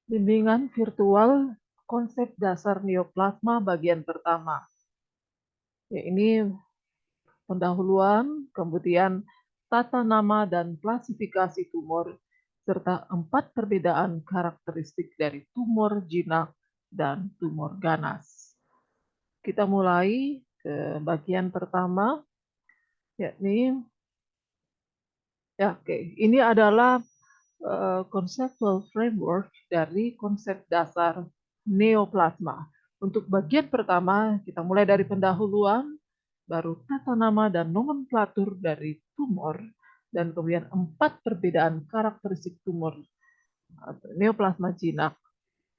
Bimbingan virtual konsep dasar neoplasma bagian pertama. Ya, ini pendahuluan, kemudian tata nama dan klasifikasi tumor, serta 4 perbedaan karakteristik dari tumor jinak dan tumor ganas. Kita mulai ke bagian pertama, yakni ini adalah conceptual framework dari konsep dasar neoplasma. Untuk bagian pertama, kita mulai dari pendahuluan, baru tata nama dan nomenklatur dari tumor, dan kemudian 4 perbedaan karakteristik tumor atau neoplasma jinak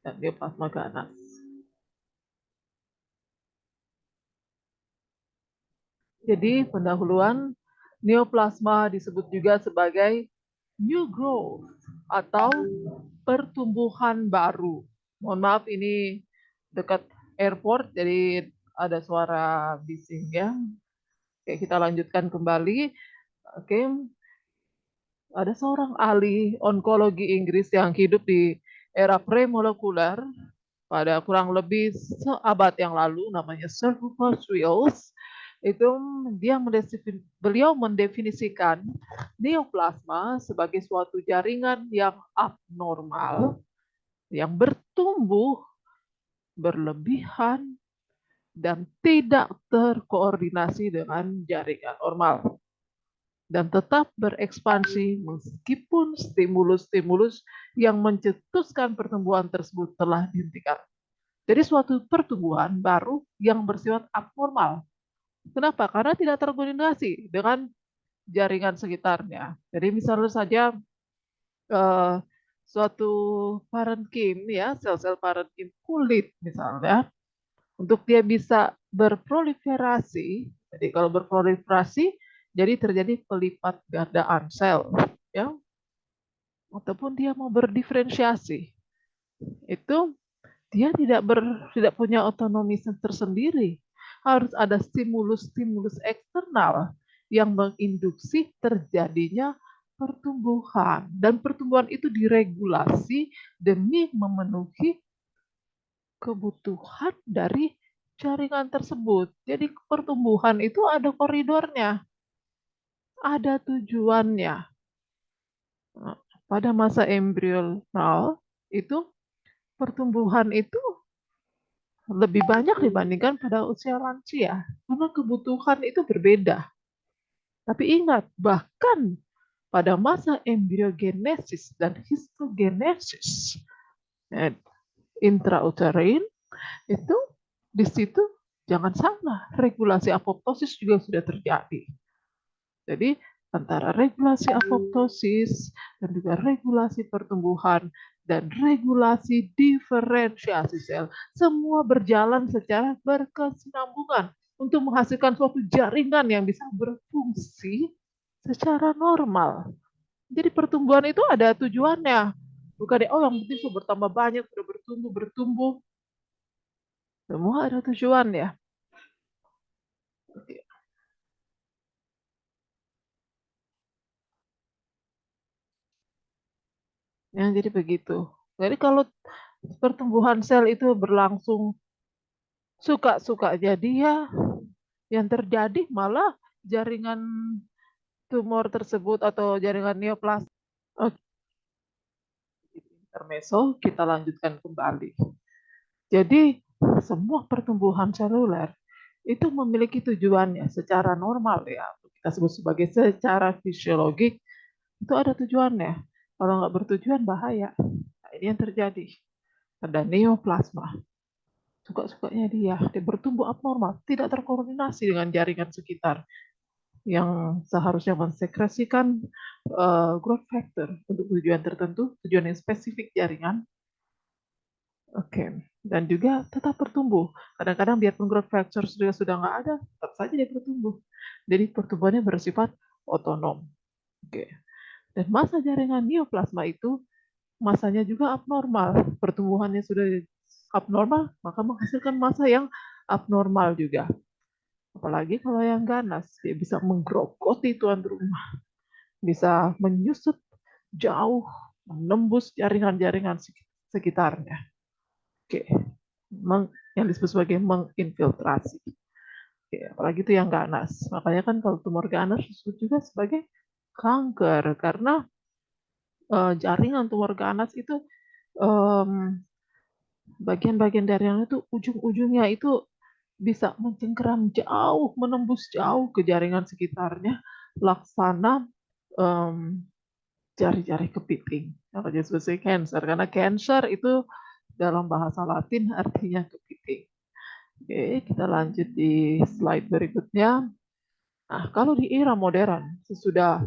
dan neoplasma ganas. Jadi pendahuluan, neoplasma disebut juga sebagai new growth atau pertumbuhan baru. Mohon maaf ini dekat airport jadi ada suara bising ya. Oke, kita lanjutkan kembali. Oke, ada seorang ahli onkologi Inggris yang hidup di era premolekuler pada kurang lebih seabad yang lalu, namanya Sir Rufus Wills. Itu beliau mendefinisikan neoplasma sebagai suatu jaringan yang abnormal yang bertumbuh berlebihan dan tidak terkoordinasi dengan jaringan normal dan tetap berekspansi meskipun stimulus-stimulus yang mencetuskan pertumbuhan tersebut telah dihentikan. Jadi suatu pertumbuhan baru yang bersifat abnormal. Kenapa? Karena tidak terkoordinasi dengan jaringan sekitarnya. Jadi misalnya saja eh, suatu parenkim ya, sel-sel parenkim kulit misalnya, untuk dia bisa berproliferasi. Jadi kalau berproliferasi, jadi terjadi pelipat gandaan sel, ya, ataupun dia mau berdiferensiasi, itu dia tidak punya otonomi tersendiri. Harus ada stimulus-stimulus eksternal yang menginduksi terjadinya pertumbuhan. Dan pertumbuhan itu diregulasi demi memenuhi kebutuhan dari jaringan tersebut. Jadi pertumbuhan itu ada koridornya, ada tujuannya. Nah, pada masa embrional itu pertumbuhan itu lebih banyak dibandingkan pada usia lansia karena kebutuhan itu berbeda. Tapi ingat, bahkan pada masa embryogenesis dan histogenesis intrauterin itu di situ jangan salah, regulasi apoptosis juga sudah terjadi. Jadi antara regulasi apoptosis dan juga regulasi pertumbuhan dan regulasi diferensiasi sel semua berjalan secara berkesinambungan untuk menghasilkan suatu jaringan yang bisa berfungsi secara normal. Jadi pertumbuhan itu ada tujuannya. Bukan oh yang penting sudah bertambah banyak, sudah bertumbuh. Semua ada tujuan ya. Yang jadi begitu. Jadi kalau pertumbuhan sel itu berlangsung suka-suka jadi ya yang terjadi malah jaringan tumor tersebut atau jaringan neoplasma. Oke, intermezzo kita lanjutkan kembali. Jadi semua pertumbuhan seluler itu memiliki tujuannya secara normal ya. Kita sebut sebagai secara fisiologik itu ada tujuannya. Kalau nggak bertujuan bahaya. Nah, ini yang terjadi. Ada neoplasma. Suka-sukanya dia bertumbuh abnormal, tidak terkoordinasi dengan jaringan sekitar yang seharusnya mensekresikan growth factor untuk tujuan tertentu, tujuan yang spesifik jaringan. Oke, dan juga tetap bertumbuh. Kadang-kadang biarpun growth factor sudah nggak ada, tetap saja dia bertumbuh. Jadi pertumbuhannya bersifat otonom. Oke. Dan masa jaringan neoplasma itu masanya juga abnormal. Pertumbuhannya sudah abnormal, maka menghasilkan masa yang abnormal juga. Apalagi kalau yang ganas, dia bisa menggerogoti tuan rumah, bisa menyusup jauh, menembus jaringan-jaringan sekitarnya. Oke, yang disebut sebagai menginfiltrasi. Oke, apalagi itu yang ganas. Makanya kan kalau tumor ganas disebut juga sebagai kanker karena jaringan tumor ganas itu bagian-bagian dari yang itu ujung-ujungnya itu bisa mencengkeram jauh, menembus jauh ke jaringan sekitarnya, laksana jari-jari kepiting. Kalau disebut sebagai cancer, karena cancer itu dalam bahasa Latin artinya kepiting. Oke, kita lanjut di slide berikutnya. Nah, kalau di era modern, sesudah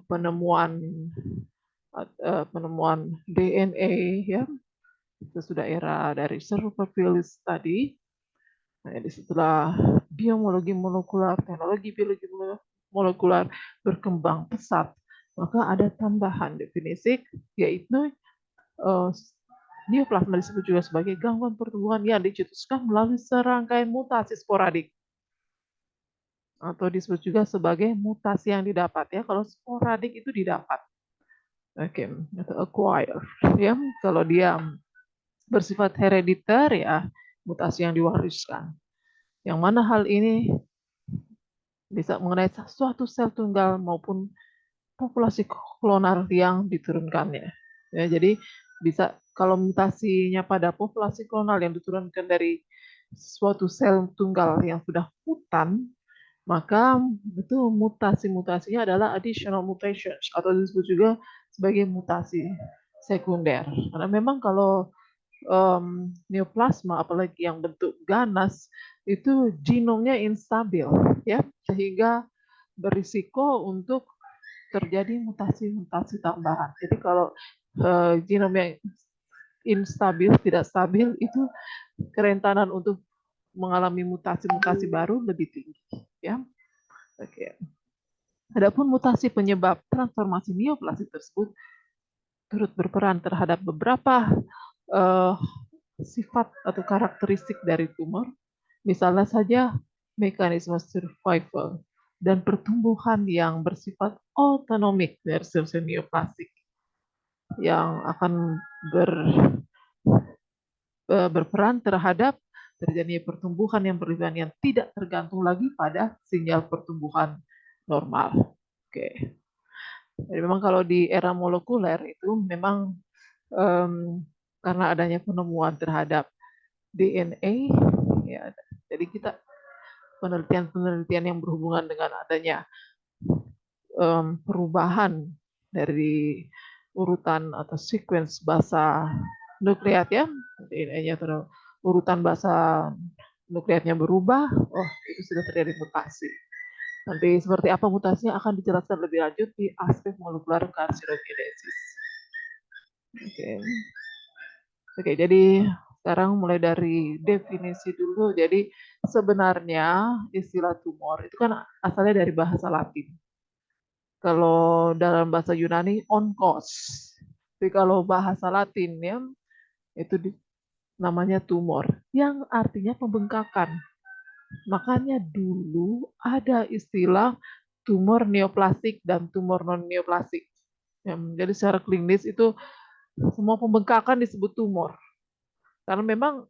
penemuan DNA, ya, sesudah era dari survivalist tadi, nah, setelah biologi molekular, teknologi biologi molekular berkembang pesat, maka ada tambahan definisi, yaitu neoplasma disebut juga sebagai gangguan pertumbuhan yang dicetuskan melalui serangkaian mutasi sporadik atau disebut juga sebagai mutasi yang didapat, ya. Kalau sporadik itu didapat, oke, atau acquire, ya. Kalau dia bersifat herediter, ya mutasi yang diwariskan. Yang mana hal ini bisa mengenai suatu sel tunggal maupun populasi klonal yang diturunkannya. Ya, jadi bisa kalau mutasinya pada populasi klonal yang diturunkan dari suatu sel tunggal yang sudah hutan, maka itu mutasi-mutasinya adalah additional mutations atau disebut juga sebagai mutasi sekunder. Karena memang kalau neoplasma apalagi yang bentuk ganas itu genomnya instabil, ya, sehingga berisiko untuk terjadi mutasi-mutasi tambahan. Jadi kalau genomnya instabil, tidak stabil, itu kerentanan untuk mengalami mutasi-mutasi baru lebih tinggi, ya. Oke. Adapun mutasi penyebab transformasi neoplasid tersebut turut berperan terhadap beberapa sifat atau karakteristik dari tumor, misalnya saja mekanisme survival dan pertumbuhan yang bersifat otonomik dari sel-sel neoplastik yang akan berperan terhadap terjadinya pertumbuhan yang berlebihan yang tidak tergantung lagi pada sinyal pertumbuhan normal. Oke. Jadi memang kalau di era molekuler itu memang karena adanya penemuan terhadap DNA, ya, jadi kita penelitian-penelitian yang berhubungan dengan adanya perubahan dari urutan atau sequence bahasa nukleat, ya, DNA-nya atau urutan bahasa nukleatnya berubah, oh itu sudah terjadi mutasi. Nanti seperti apa mutasinya akan dijelaskan lebih lanjut di aspek molekular carcinogenesis. Oke. Oke, jadi sekarang mulai dari definisi dulu. Jadi sebenarnya istilah tumor itu kan asalnya dari bahasa Latin. Kalau dalam bahasa Yunani onkos. Tapi kalau bahasa Latin, ya, itu namanya tumor yang artinya pembengkakan. Makanya dulu ada istilah tumor neoplastik dan tumor non neoplastik. Jadi secara klinis itu semua pembengkakan disebut tumor. Karena memang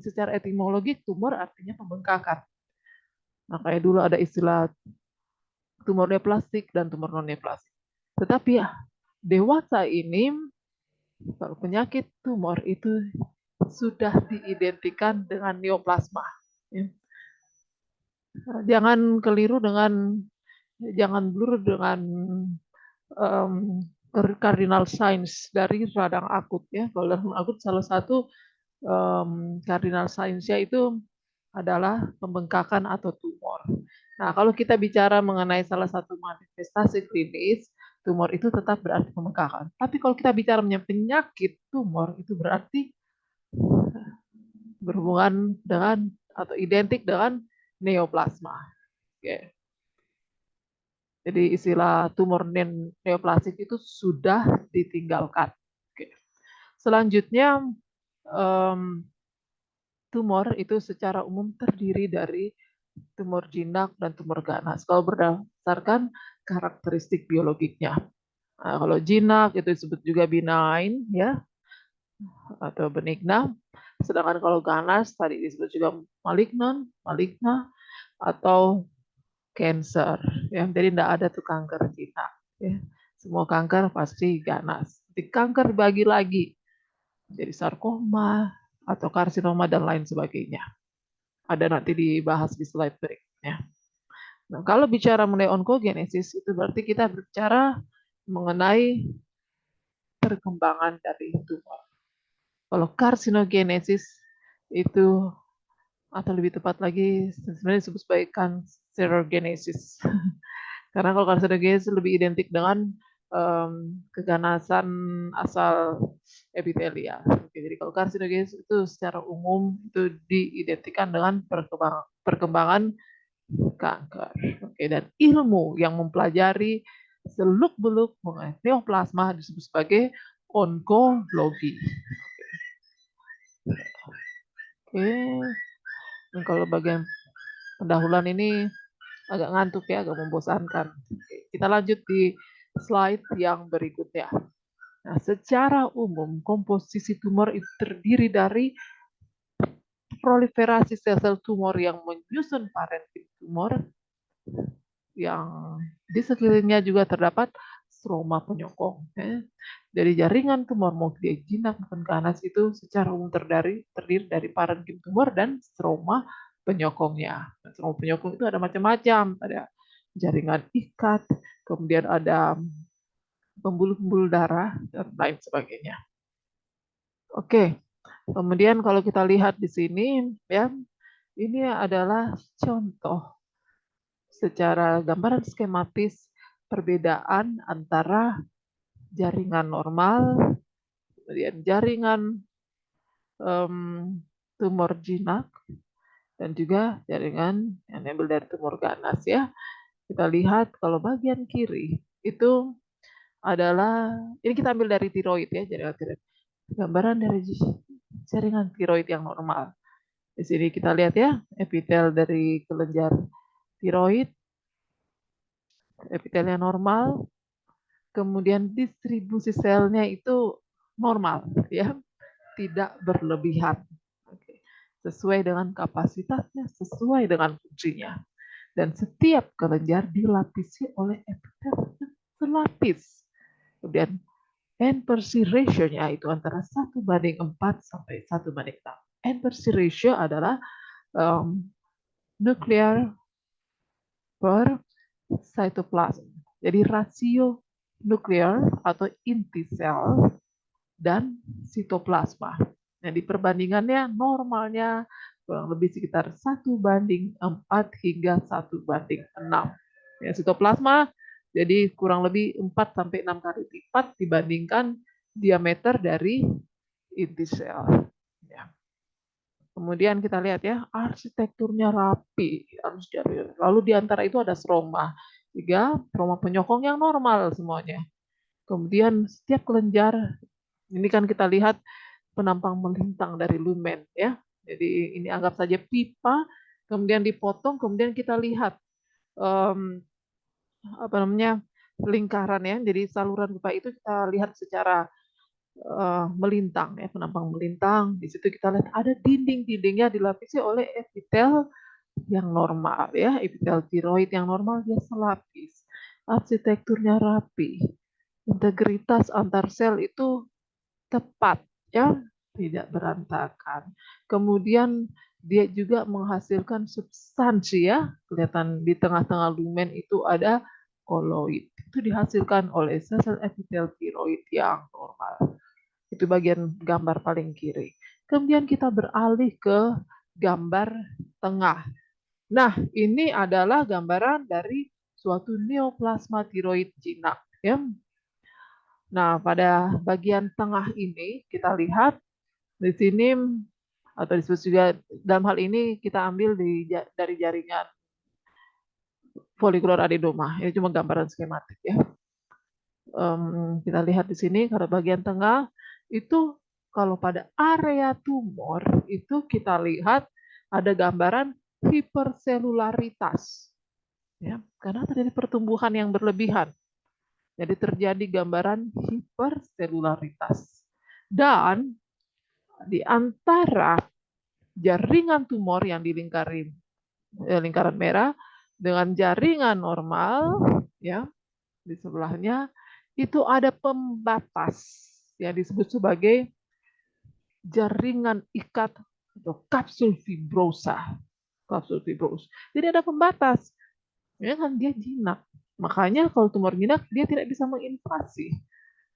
secara etimologi tumor artinya pembengkakan. Makanya dulu ada istilah tumor neoplastik dan tumor non neoplastik. Tetapi ya dewasa ini kalau penyakit tumor itu sudah diidentikan dengan neoplasma. Jangan keliru dengan, jangan blur dengan cardinal signs dari radang akut, ya. Kalau radang akut salah satu cardinal signs-nya itu adalah pembengkakan atau tumor. Nah, kalau kita bicara mengenai salah satu manifestasi klinis, tumor itu tetap berarti pembengkakan. Tapi kalau kita bicara mengenai penyakit tumor, itu berarti berhubungan dengan atau identik dengan neoplasma. Oke. Jadi istilah tumor neoplastik itu sudah ditinggalkan. Oke. Selanjutnya, tumor itu secara umum terdiri dari tumor jinak dan tumor ganas. Kalau berdasarkan karakteristik biologiknya. Nah, kalau jinak itu disebut juga benign, ya. atau benigna. Sedangkan kalau ganas tadi disebut juga maligna atau cancer. Ya, jadi tidak ada tuh kanker jinak. Ya. Semua kanker pasti ganas. Di kanker bagi lagi jadi sarkoma atau karsinoma dan lain sebagainya. Ada nanti dibahas di slide berikutnya. Nah, kalau bicara mengenai onkogenesis itu berarti kita bicara mengenai perkembangan dari tumor. Kalau karsinogenesis itu atau lebih tepat lagi sebenarnya disebut sebagai kanserogenesis. Karena kalau karsinogenesis lebih identik dengan keganasan asal epitelia. Oke, jadi kalau karsinogenesis itu secara umum itu diidentikan dengan perkembangan kanker. Oke, dan ilmu yang mempelajari seluk-beluk mengenai neoplasma disebut sebagai onkologi. Oke, dan kalau bagian pendahuluan ini agak ngantuk ya, agak membosankan. Oke, kita lanjut di slide yang berikutnya. Nah, secara umum komposisi tumor itu terdiri dari proliferasi sel-sel tumor yang menyusun parenkim tumor, yang di sekelilingnya juga terdapat stroma penyokong. Dari jaringan tumor mau dia jinak maupun ganas itu secara umum terdiri dari parenkim tumor dan stroma penyokongnya. Stroma penyokong itu ada macam-macam, ada jaringan ikat, kemudian ada pembuluh-pembuluh darah dan lain sebagainya. Oke, kemudian kalau kita lihat di sini ya, ini adalah contoh secara gambaran skematis perbedaan antara jaringan normal, kemudian jaringan tumor jinak, dan juga jaringan yang diambil dari tumor ganas ya. Kita lihat kalau bagian kiri itu adalah, ini kita ambil dari tiroid ya, jaringan tiroid. Gambaran dari jaringan tiroid yang normal. Di sini kita lihat ya, epitel dari kelenjar tiroid, epitelnya normal, kemudian distribusi selnya itu normal ya, tidak berlebihan. Oke. Sesuai dengan kapasitasnya, sesuai dengan fungsinya. Dan setiap kelenjar dilapisi oleh epitel selapis. Kemudian N/C ratio-nya itu antara 1:4 sampai 1:6. N/C ratio adalah nuklear per cytoplasm. Jadi rasio nuklear atau inti sel dan sitoplasma. Nah, di perbandingannya normalnya kurang lebih sekitar 1:4 hingga 1:6. Ya, sitoplasma jadi kurang lebih 4 sampai 6 kali lipat dibandingkan diameter dari inti sel. Ya. Kemudian kita lihat ya, arsitekturnya rapi. Lalu di antara itu ada stroma. 3, stroma penyokong yang normal semuanya. Kemudian setiap kelenjar, ini kan kita lihat penampang melintang dari lumen ya. Jadi ini anggap saja pipa, kemudian dipotong, kemudian kita lihat apa namanya lingkaran ya. Jadi saluran pipa itu kita lihat secara melintang ya, penampang melintang. Di situ kita lihat ada dinding-dindingnya dilapisi oleh epitel yang normal ya, epitel tiroid yang normal dia selapis. Arsitekturnya rapi. Integritas antar sel itu tepat ya, tidak berantakan. Kemudian dia juga menghasilkan substansi ya, kelihatan di tengah-tengah lumen itu ada koloid. Itu dihasilkan oleh sel-sel epitel tiroid yang normal. Itu bagian gambar paling kiri. Kemudian kita beralih ke gambar tengah. Nah, ini adalah gambaran dari suatu neoplasma tiroid jinak ya. Nah, pada bagian tengah ini kita lihat di sini atau disebut juga dalam hal ini kita ambil dari jaringan folikular adenoma. Ini cuma gambaran skematik ya. Kita lihat di sini kalau bagian tengah itu kalau pada area tumor itu kita lihat ada gambaran hiperselularitas. Ya, karena terjadi pertumbuhan yang berlebihan. Jadi terjadi gambaran hiperselularitas. Dan di antara jaringan tumor yang di lingkaran merah dengan jaringan normal, ya, di sebelahnya itu ada pembatas yang disebut sebagai jaringan ikat atau kapsul fibrosa. Kapsul fibrosa. Jadi ada pembatas. Ya kan dia jinak. Makanya kalau tumor jinak dia tidak bisa menginvasi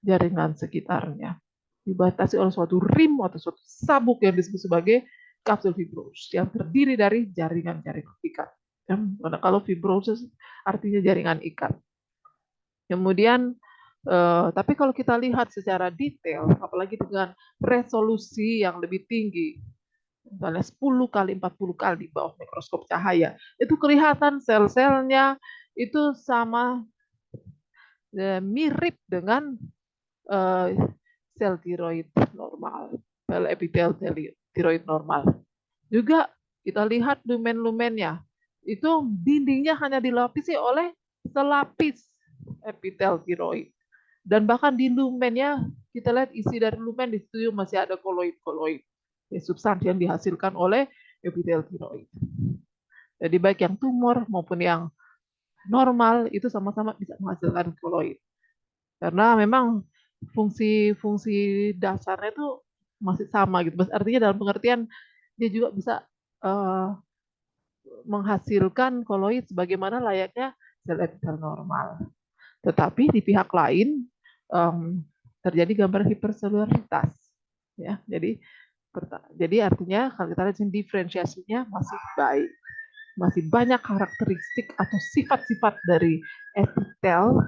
jaringan sekitarnya. Dibatasi oleh suatu rim atau suatu sabuk yang disebut sebagai kapsul fibrosis yang terdiri dari jaringan-jaringan ikat. Karena kalau fibrosis artinya jaringan ikat. Kemudian, tapi kalau kita lihat secara detail, apalagi dengan resolusi yang lebih tinggi, misalnya 10 kali 40 kali di bawah mikroskop cahaya, itu kelihatan sel-selnya itu sama, mirip dengan sel tiroid normal, sel epitel tiroid normal. Juga kita lihat lumen-lumennya, itu dindingnya hanya dilapisi oleh selapis epitel tiroid. Dan bahkan di lumennya, kita lihat isi dari lumen di situ masih ada koloid-koloid, substansi yang dihasilkan oleh epitel tiroid. Jadi baik yang tumor maupun yang normal itu sama-sama bisa menghasilkan koloid. Karena memang fungsi-fungsi dasarnya itu masih sama gitu. Artinya dalam pengertian dia juga bisa uh, menghasilkan koloid sebagaimana layaknya sel epitel normal. Tetapi di pihak lain terjadi gambaran hiperselularitas. Ya, jadi artinya kalau kita lihat diferensiasinya masih baik, masih banyak karakteristik atau sifat-sifat dari epitel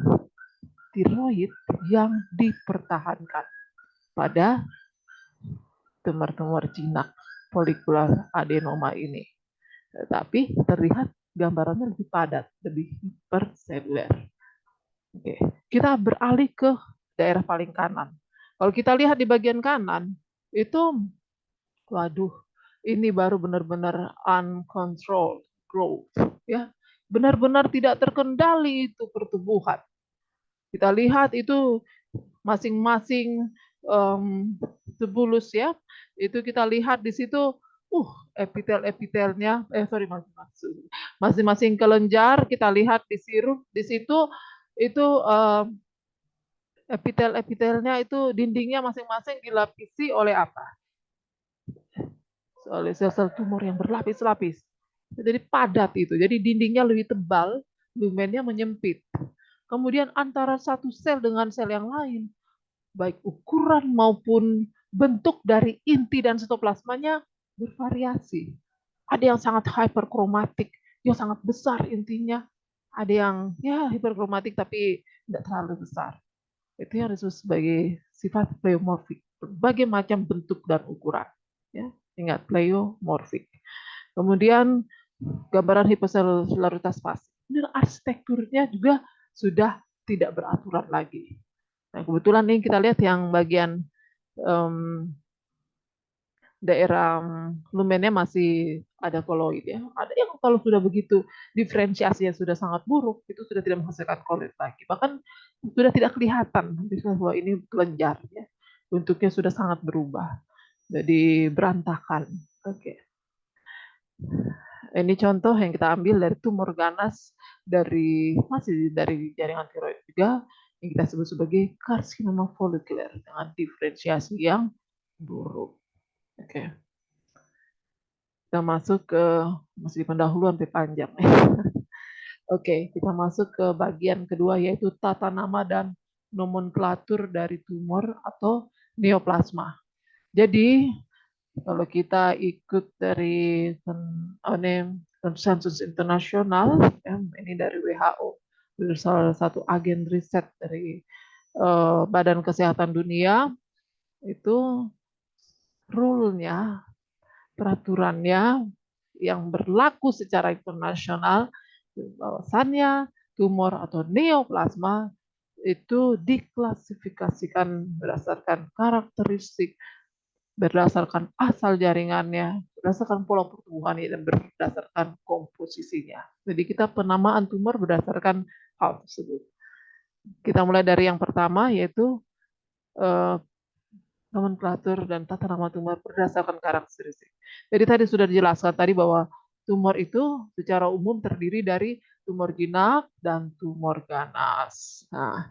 tiroid yang dipertahankan pada tumor-tumor jinak folikular adenoma ini. Tetapi terlihat gambarannya lebih padat, lebih hiperseluler. Oke, kita beralih ke daerah paling kanan. Kalau kita lihat di bagian kanan, itu, waduh, ini baru benar-benar uncontrolled growth, ya, benar-benar tidak terkendali itu pertumbuhan. Kita lihat itu masing-masing tubulus, ya, itu kita lihat di situ, epitel-epitelnya, masing-masing kelenjar kita lihat di situ itu epitel-epitelnya itu dindingnya masing-masing dilapisi oleh apa? Oleh sel-sel tumor yang berlapis-lapis. Jadi padat itu. Jadi dindingnya lebih tebal, lumennya menyempit. Kemudian antara satu sel dengan sel yang lain, baik ukuran maupun bentuk dari inti dan sitoplasmanya bervariasi. Ada yang sangat hyperkromatik, yang sangat besar intinya. Ada yang ya hiperkromatik tapi tidak terlalu besar. Itu yang disebut sebagai sifat pleomorfik, berbagai macam bentuk dan ukuran. Ya, ingat pleomorfik. Kemudian gambaran hiperselularitas pasif. Ini arsitekturnya juga sudah tidak beraturan lagi. Nah, kebetulan nih kita lihat yang bagian daerah lumennya masih ada koloid, ya. Ada yang kalau sudah begitu diferensiasinya sudah sangat buruk, itu sudah tidak menghasilkan koloid lagi. Bahkan sudah tidak kelihatan bahwa ini kelenjar, ya. Bentuknya sudah sangat berubah. Jadi berantakan. Oke. Ini contoh yang kita ambil dari tumor ganas masih dari jaringan tiroid juga yang kita sebut sebagai karsinoma folikuler dengan diferensiasi yang buruk. Oke. Kita masuk ke masih pendahuluan sampai panjang. Oke, kita masuk ke bagian kedua yaitu tata nama dan nomenklatur dari tumor atau neoplasma. Jadi kalau kita ikut dari konsensus internasional, ya, ini dari WHO, salah satu agen riset dari Badan Kesehatan Dunia, itu rule-nya, peraturannya yang berlaku secara internasional, bahwasannya tumor atau neoplasma itu diklasifikasikan berdasarkan karakteristik, berdasarkan asal jaringannya, berdasarkan pola pertumbuhannya, dan berdasarkan komposisinya. Jadi kita penamaan tumor berdasarkan hal tersebut. Kita mulai dari yang pertama yaitu nomenklatur dan tata nama tumor berdasarkan karakteristik. Jadi tadi sudah dijelaskan tadi bahwa tumor itu secara umum terdiri dari tumor jinak dan tumor ganas. Nah,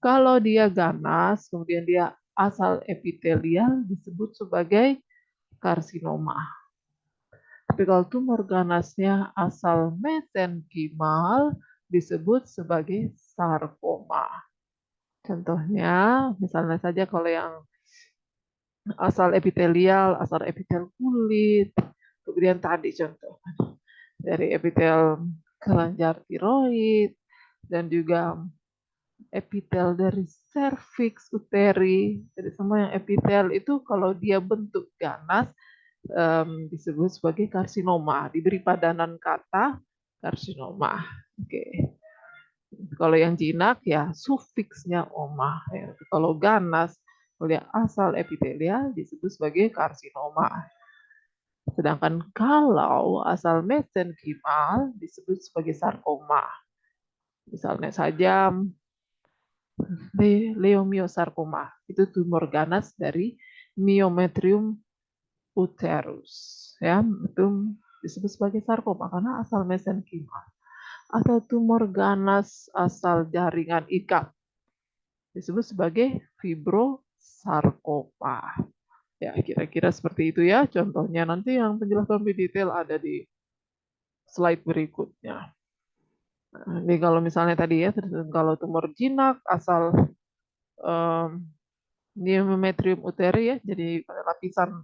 kalau dia ganas, kemudian dia asal epitelial disebut sebagai karsinoma. Tapi kalau tumor ganasnya asal mesenkimal disebut sebagai sarkoma. Contohnya, misalnya saja kalau yang asal epitelial, asal epitel kulit, kemudian tadi contoh dari epitel kelenjar tiroid, dan juga epitel dari serviks, uteri, jadi semua yang epitel itu kalau dia bentuk ganas disebut sebagai karsinoma, diberi padanan kata karsinoma. Oke. Kalau yang jinak ya sufiksnya oma. Ya. Kalau ganas, kalau asal epitelial disebut sebagai karsinoma. Sedangkan kalau asal mesenkimal disebut sebagai sarkoma. Misalnya saja leiomyosarkoma, itu tumor ganas dari myometrium uterus. Ya, itu disebut sebagai sarkoma karena asal mesenkimal. Atau tumor ganas asal jaringan ikat disebut sebagai fibrosarkoma. Ya, kira-kira seperti itu ya. Contohnya nanti yang penjelasan lebih detail ada di slide berikutnya. Nah, ini kalau misalnya tadi ya, kalau tumor jinak asal um, myometrium uteri ya, jadi lapisan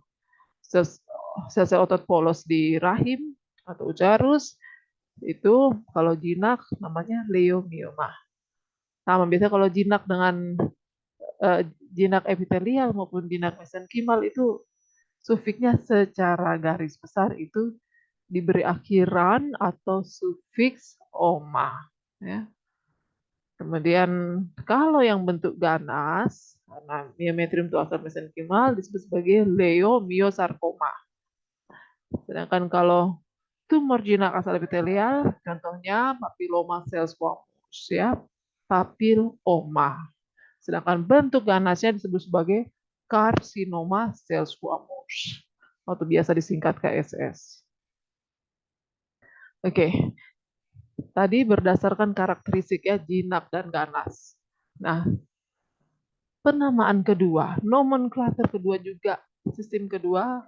sel-sel otot polos di rahim atau uterus, itu kalau jinak namanya leiomioma. Sama biasanya kalau jinak dengan jinak epitelial maupun jinak mesenkimal itu sufiksnya secara garis besar itu diberi akhiran atau sufiks oma. Ya. Kemudian kalau yang bentuk ganas, karena myometrium itu asal mesenkimal disebut sebagai leiomyosarkoma. Sedangkan kalau tumor jinak asal epitelial, contohnya papilloma cell squamous, ya, papilloma. Sedangkan bentuk ganasnya disebut sebagai karsinoma sel squamous atau biasa disingkat KSS. Oke, tadi berdasarkan karakteristik ya jinak dan ganas. Nah, penamaan kedua, nomenklatur kedua juga, sistem kedua,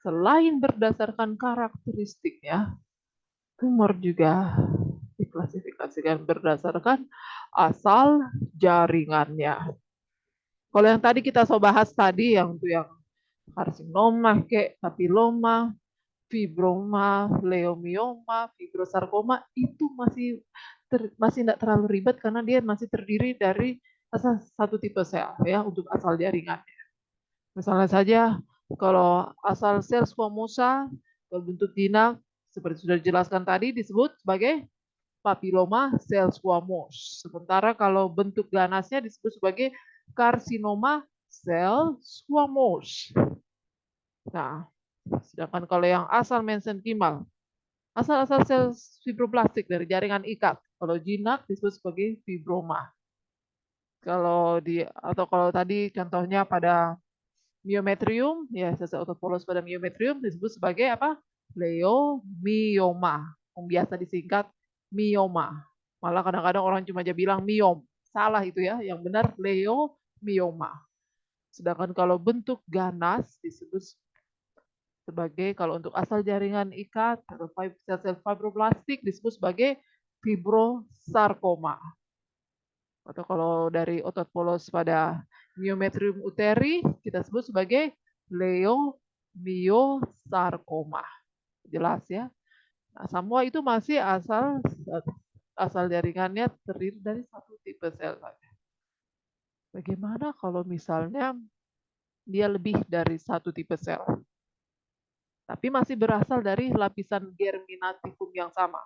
selain berdasarkan karakteristiknya, tumor juga diklasifikasikan berdasarkan asal jaringannya. Kalau yang tadi kita bahas tadi, yang itu yang karsinoma, papiloma, fibroma, leiomioma, fibrosarkoma itu masih tidak terlalu ribet karena dia masih terdiri dari satu tipe sel ya untuk asal jaringannya. Misalnya saja kalau asal sel squamosa berbentuk jinak seperti sudah dijelaskan tadi disebut sebagai papilloma sel squamous. Sementara kalau bentuk ganasnya disebut sebagai karsinoma sel squamous. Nah, sedangkan kalau yang asal mesenkimal, asal-asal sel fibroblastik dari jaringan ikat. Kalau jinak disebut sebagai fibroma. Kalau tadi contohnya pada myometrium, ya sel otot polos pada myometrium disebut sebagai apa? Leiomyoma. Yang biasa disingkat myoma. Malah kadang-kadang orang cuma aja bilang myom. Salah itu ya, yang benar leiomyoma. Sedangkan kalau bentuk ganas disebut sebagai kalau untuk asal jaringan ikat atau sel-sel fibroblastik disebut sebagai fibrosarkoma. Atau kalau dari otot polos pada myometrium uteri kita sebut sebagai leiomyosarkoma. Jelas ya. Nah, semua itu masih asal jaringannya terdiri dari satu tipe sel saja. Bagaimana kalau misalnya dia lebih dari satu tipe sel? Tapi masih berasal dari lapisan germinativum yang sama.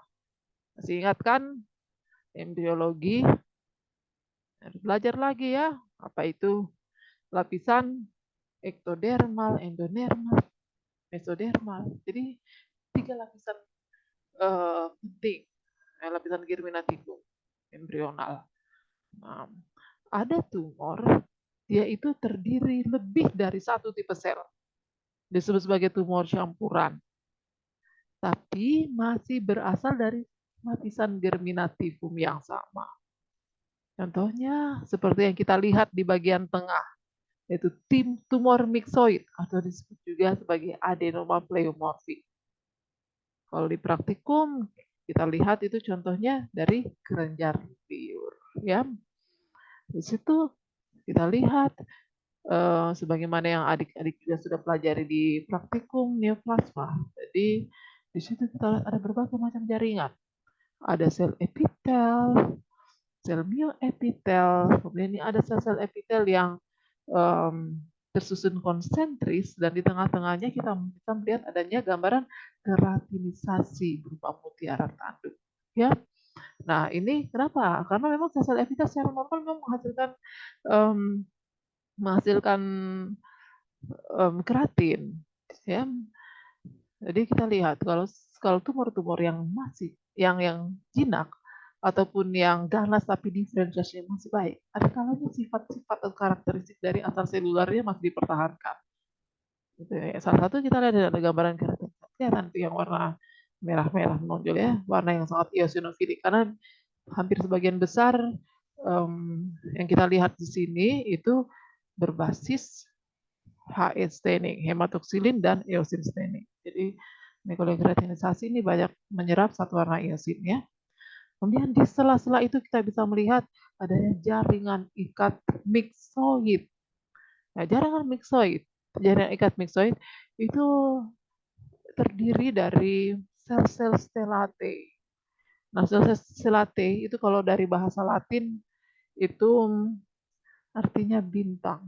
Masih ingat kan embriologi? Belajar lagi ya, apa itu lapisan ektodermal, endodermal, mesodermal. Jadi 3 lapisan penting, lapisan germinativum, embrional. Nah, ada tumor dia itu terdiri lebih dari satu tipe sel. Disebut sebagai tumor campuran. Tapi masih berasal dari lapisan germinativum yang sama. Contohnya seperti yang kita lihat di bagian tengah, yaitu tumor mixoid atau disebut juga sebagai adenoma pleomorphic. Kalau di praktikum kita lihat itu contohnya dari kelenjar liur, ya. Di situ kita lihat sebagaimana yang adik-adik juga sudah pelajari di praktikum neoplasma. Jadi di situ kita lihat ada berbagai macam jaringan. Ada sel epitel, sel mioepitel, kemudian ini ada sel-sel epitel yang tersusun konsentris dan di tengah-tengahnya kita bisa melihat adanya gambaran keratinisasi berupa mutiara tanduk. Ya, nah ini kenapa? Karena memang sel-sel epitel secara normal memang menghasilkan keratin. Ya, jadi kita lihat kalau tumor-tumor yang masih yang jinak ataupun yang ganas tapi diferensiasinya masih baik, ada kalanya sifat-sifat atau karakteristik dari asal selularnya masih dipertahankan. Gitu ya. Salah satu kita lihat ada gambaran keratin. Kelihatan tuh yang warna merah-merah menonjol ya, warna yang sangat eosinofilik karena hampir sebagian besar yang kita lihat di sini itu berbasis HE staining, hematoksilin dan eosin staining. Jadi myelokeratinisasi ini banyak menyerap satu warna eosin ya. Kemudian di sela-sela itu kita bisa melihat adanya jaringan ikat mixoid. Nah, jaringan ikat mixoid itu terdiri dari sel-sel stellate. Nah, sel-sel stellate itu kalau dari bahasa Latin itu artinya bintang.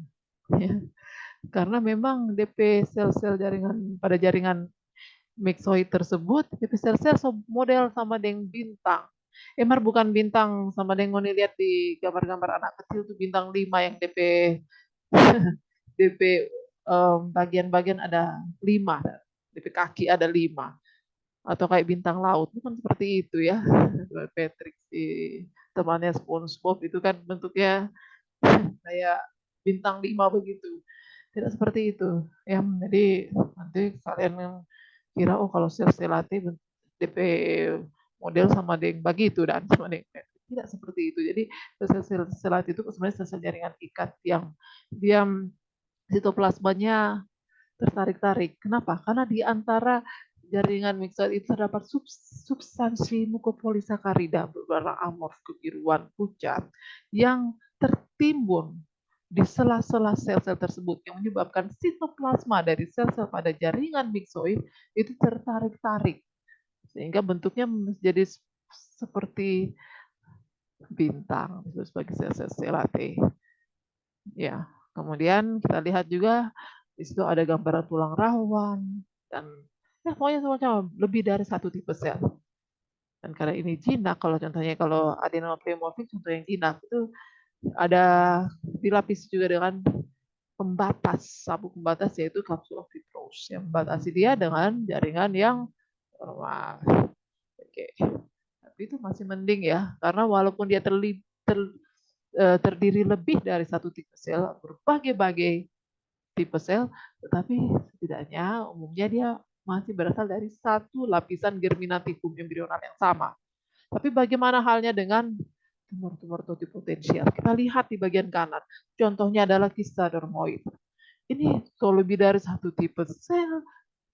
Ya. Karena memang DP sel-sel jaringan pada jaringan mixoid tersebut, DP sel-sel model sama dengan bintang. Emar bukan bintang sama dengan lihat di gambar-gambar anak kecil tuh bintang 5 yang DP DP bagian-bagian ada 5, DP kaki ada 5 atau kayak bintang laut bukan seperti itu ya. Patrick si temannya SpongeBob itu kan bentuknya kayak bintang 5 begitu. Tidak seperti itu. Ya, jadi nanti kalian yang kira oh kalau sel selate DP model sama dengan begitu dan sama dengan tidak seperti itu. Jadi sel selate itu sebenarnya sel jaringan ikat yang dia sitoplasmanya tertarik-tarik. Kenapa? Karena di antara jaringan mixoid itu terdapat substansi mukopolisakarida berwarna amorf kebiruan pucat yang tertimbun di sela-sela sel-sel tersebut yang menyebabkan sitoplasma dari sel-sel pada jaringan mixoid itu tertarik-tarik sehingga bentuknya menjadi seperti bintang sebagai sel-sel selate. Ya, kemudian kita lihat juga di situ ada gambaran tulang rawan dan ya pokoknya semacam lebih dari satu tipe sel. Dan karena ini jinak, kalau contohnya kalau adenoma pleomorphic contoh yang jinak itu ada dilapisi juga dengan pembatas, sabuk pembatas yaitu capsula fibrous yang membatasi dia dengan jaringan yang normal. Oke. Tapi itu masih mending ya, karena walaupun dia terdiri lebih dari satu tipe sel, berbagai-bagai tipe sel, tetapi setidaknya umumnya dia masih berasal dari satu lapisan germinativum embrional yang sama. Tapi bagaimana halnya dengan tumor-tumor totipotensial? Kita lihat di bagian kanan. Contohnya adalah kista dermoid. Ini kalau lebih dari satu tipe sel,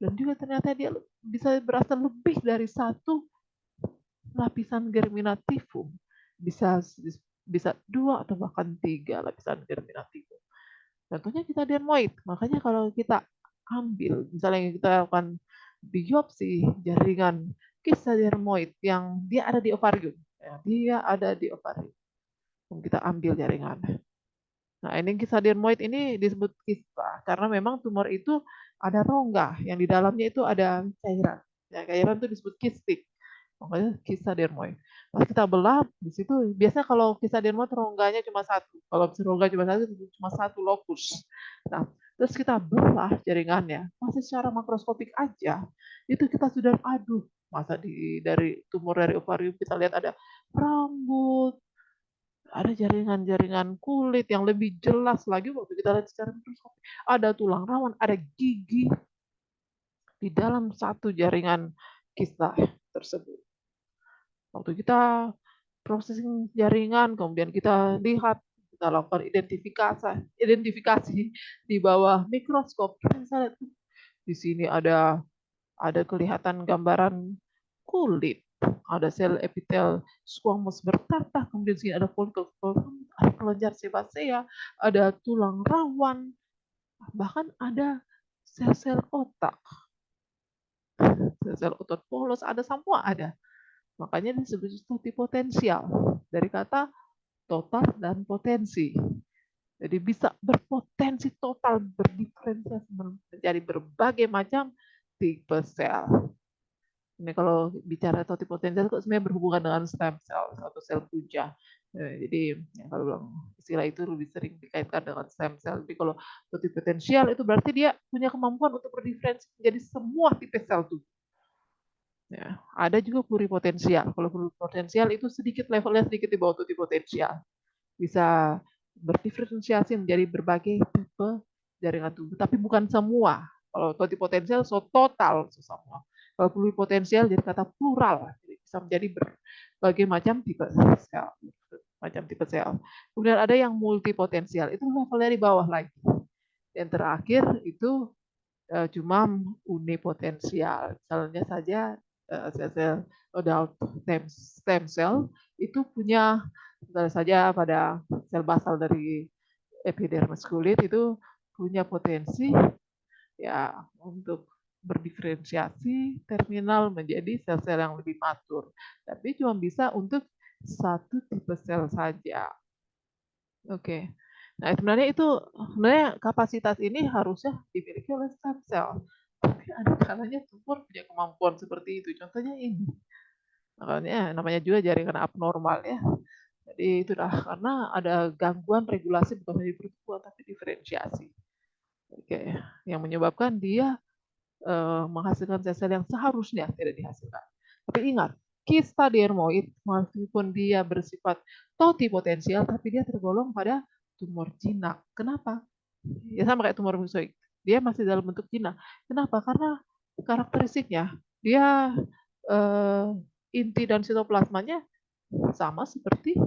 dan juga ternyata dia bisa berasal lebih dari satu lapisan germinativum. Bisa 2 atau bahkan 3 lapisan germinativum. Contohnya kita dermoid. Makanya kalau kita ambil, misalnya kita lakukan biopsi jaringan kista dermoid yang dia ada di ovarium, ya, dia ada di ovarium. Kita ambil jaringan. Nah, ini kista dermoid ini disebut kista karena memang tumor itu ada rongga yang di dalamnya itu ada cairan. Ya, cairan itu disebut kistik. Makanya kista dermoid. Pas kita belah di situ biasanya kalau kista dermoid rongganya cuma satu. Kalau rongga cuma satu lokus. Nah, terus kita belah jaringannya, masih secara makroskopik aja, itu kita sudah aduh, masa dari tumor dari ovarium kita lihat ada rambut, Ada jaringan-jaringan kulit yang lebih jelas lagi waktu kita lihat secara mikroskop. Ada tulang rawan, ada gigi di dalam satu jaringan kista tersebut. Waktu kita processing jaringan, kemudian kita lihat, kita lakukan identifikasi di bawah mikroskop, kita bisa lihat di sini ada kelihatan gambaran kulit, ada sel epitel squamous bertatah, kemudian di sini ada folikel, ada kelenjar sebasea, ada tulang rawan, bahkan ada sel-sel otak, sel-sel otot polos, ada semua ada. Makanya disebut totipotensial dari kata total dan potensi. Jadi bisa berpotensi total berdiferensiasi menjadi berbagai macam tipe sel. Ini kalau bicara totipotensial itu sebenarnya berhubungan dengan stem cell atau sel punca. Jadi kalau bilang istilah itu lebih sering dikaitkan dengan stem cell. Jadi kalau totipotensial itu berarti dia punya kemampuan untuk berdiferensi menjadi semua tipe sel tubuh. Ya, ada juga pluripotensial. Kalau pluripotensial itu sedikit levelnya sedikit di bawah totipotensial. Bisa berdiferensiasi menjadi berbagai tipe jaringan tubuh, tapi bukan semua. Kalau totipotensial so total so semua. Kalau pluripotensial jadi kata plural, jadi bisa menjadi berbagai macam tipe sel, macam tipe sel. Kemudian ada yang multipotensial, itu levelnya di bawah lagi. Yang terakhir itu cuma unipotensial. Misalnya saja sel-sel adult stem cell itu punya, misalnya saja pada sel basal dari epidermis kulit itu punya potensi ya untuk berdiferensiasi terminal menjadi sel-sel yang lebih matur. Tapi cuma bisa untuk satu tipe sel saja. Oke. Nah, sebenarnya kapasitas ini harusnya dimiliki oleh stem cell. Tapi ada kalanya tumor punya kemampuan seperti itu. Contohnya ini. Makanya namanya juga jaringan abnormal ya. Jadi itulah karena ada gangguan regulasi bukan hanya pertumbuhan tapi diferensiasi. Oke, yang menyebabkan dia menghasilkan sel-sel yang seharusnya tidak dihasilkan. Tapi ingat, kista dermoid meskipun dia bersifat totipotensial tapi dia tergolong pada tumor jinak. Kenapa? Ya sama kayak tumor mukoid. Dia masih dalam bentuk jinak. Kenapa? Karena karakteristiknya dia inti dan sitoplasmanya sama seperti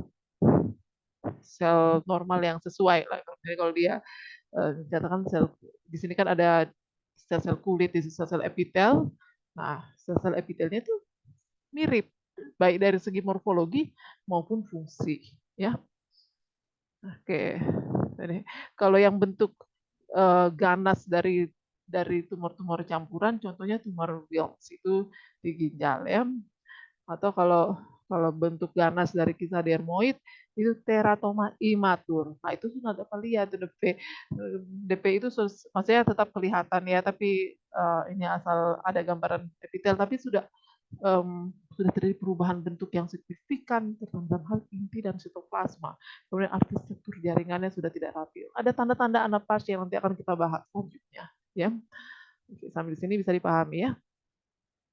sel normal yang sesuai lah. Jadi kalau dia katakan sel di sini kan ada sel-sel kulit, di sel-sel epitel. Nah, sel-sel epitelnya itu mirip baik dari segi morfologi maupun fungsi, ya. Oke. Jadi, kalau yang bentuk ganas dari tumor-tumor campuran, contohnya tumor Wilms itu di ginjal ya. Atau kalau bentuk ganas dari kisah dermoid itu teratoma imatur. Nah itu sudah dapat lihat DP. DP itu maksudnya tetap kelihatan ya, tapi ini asal ada gambaran epitel, tapi sudah terjadi perubahan bentuk yang signifikan terhadap hal inti dan sitoplasma. Kemudian arsitektur jaringannya sudah tidak rapi. Ada tanda-tanda anapasi yang nanti akan kita bahas selanjutnya. Ya, oke, sambil di sini bisa dipahami ya.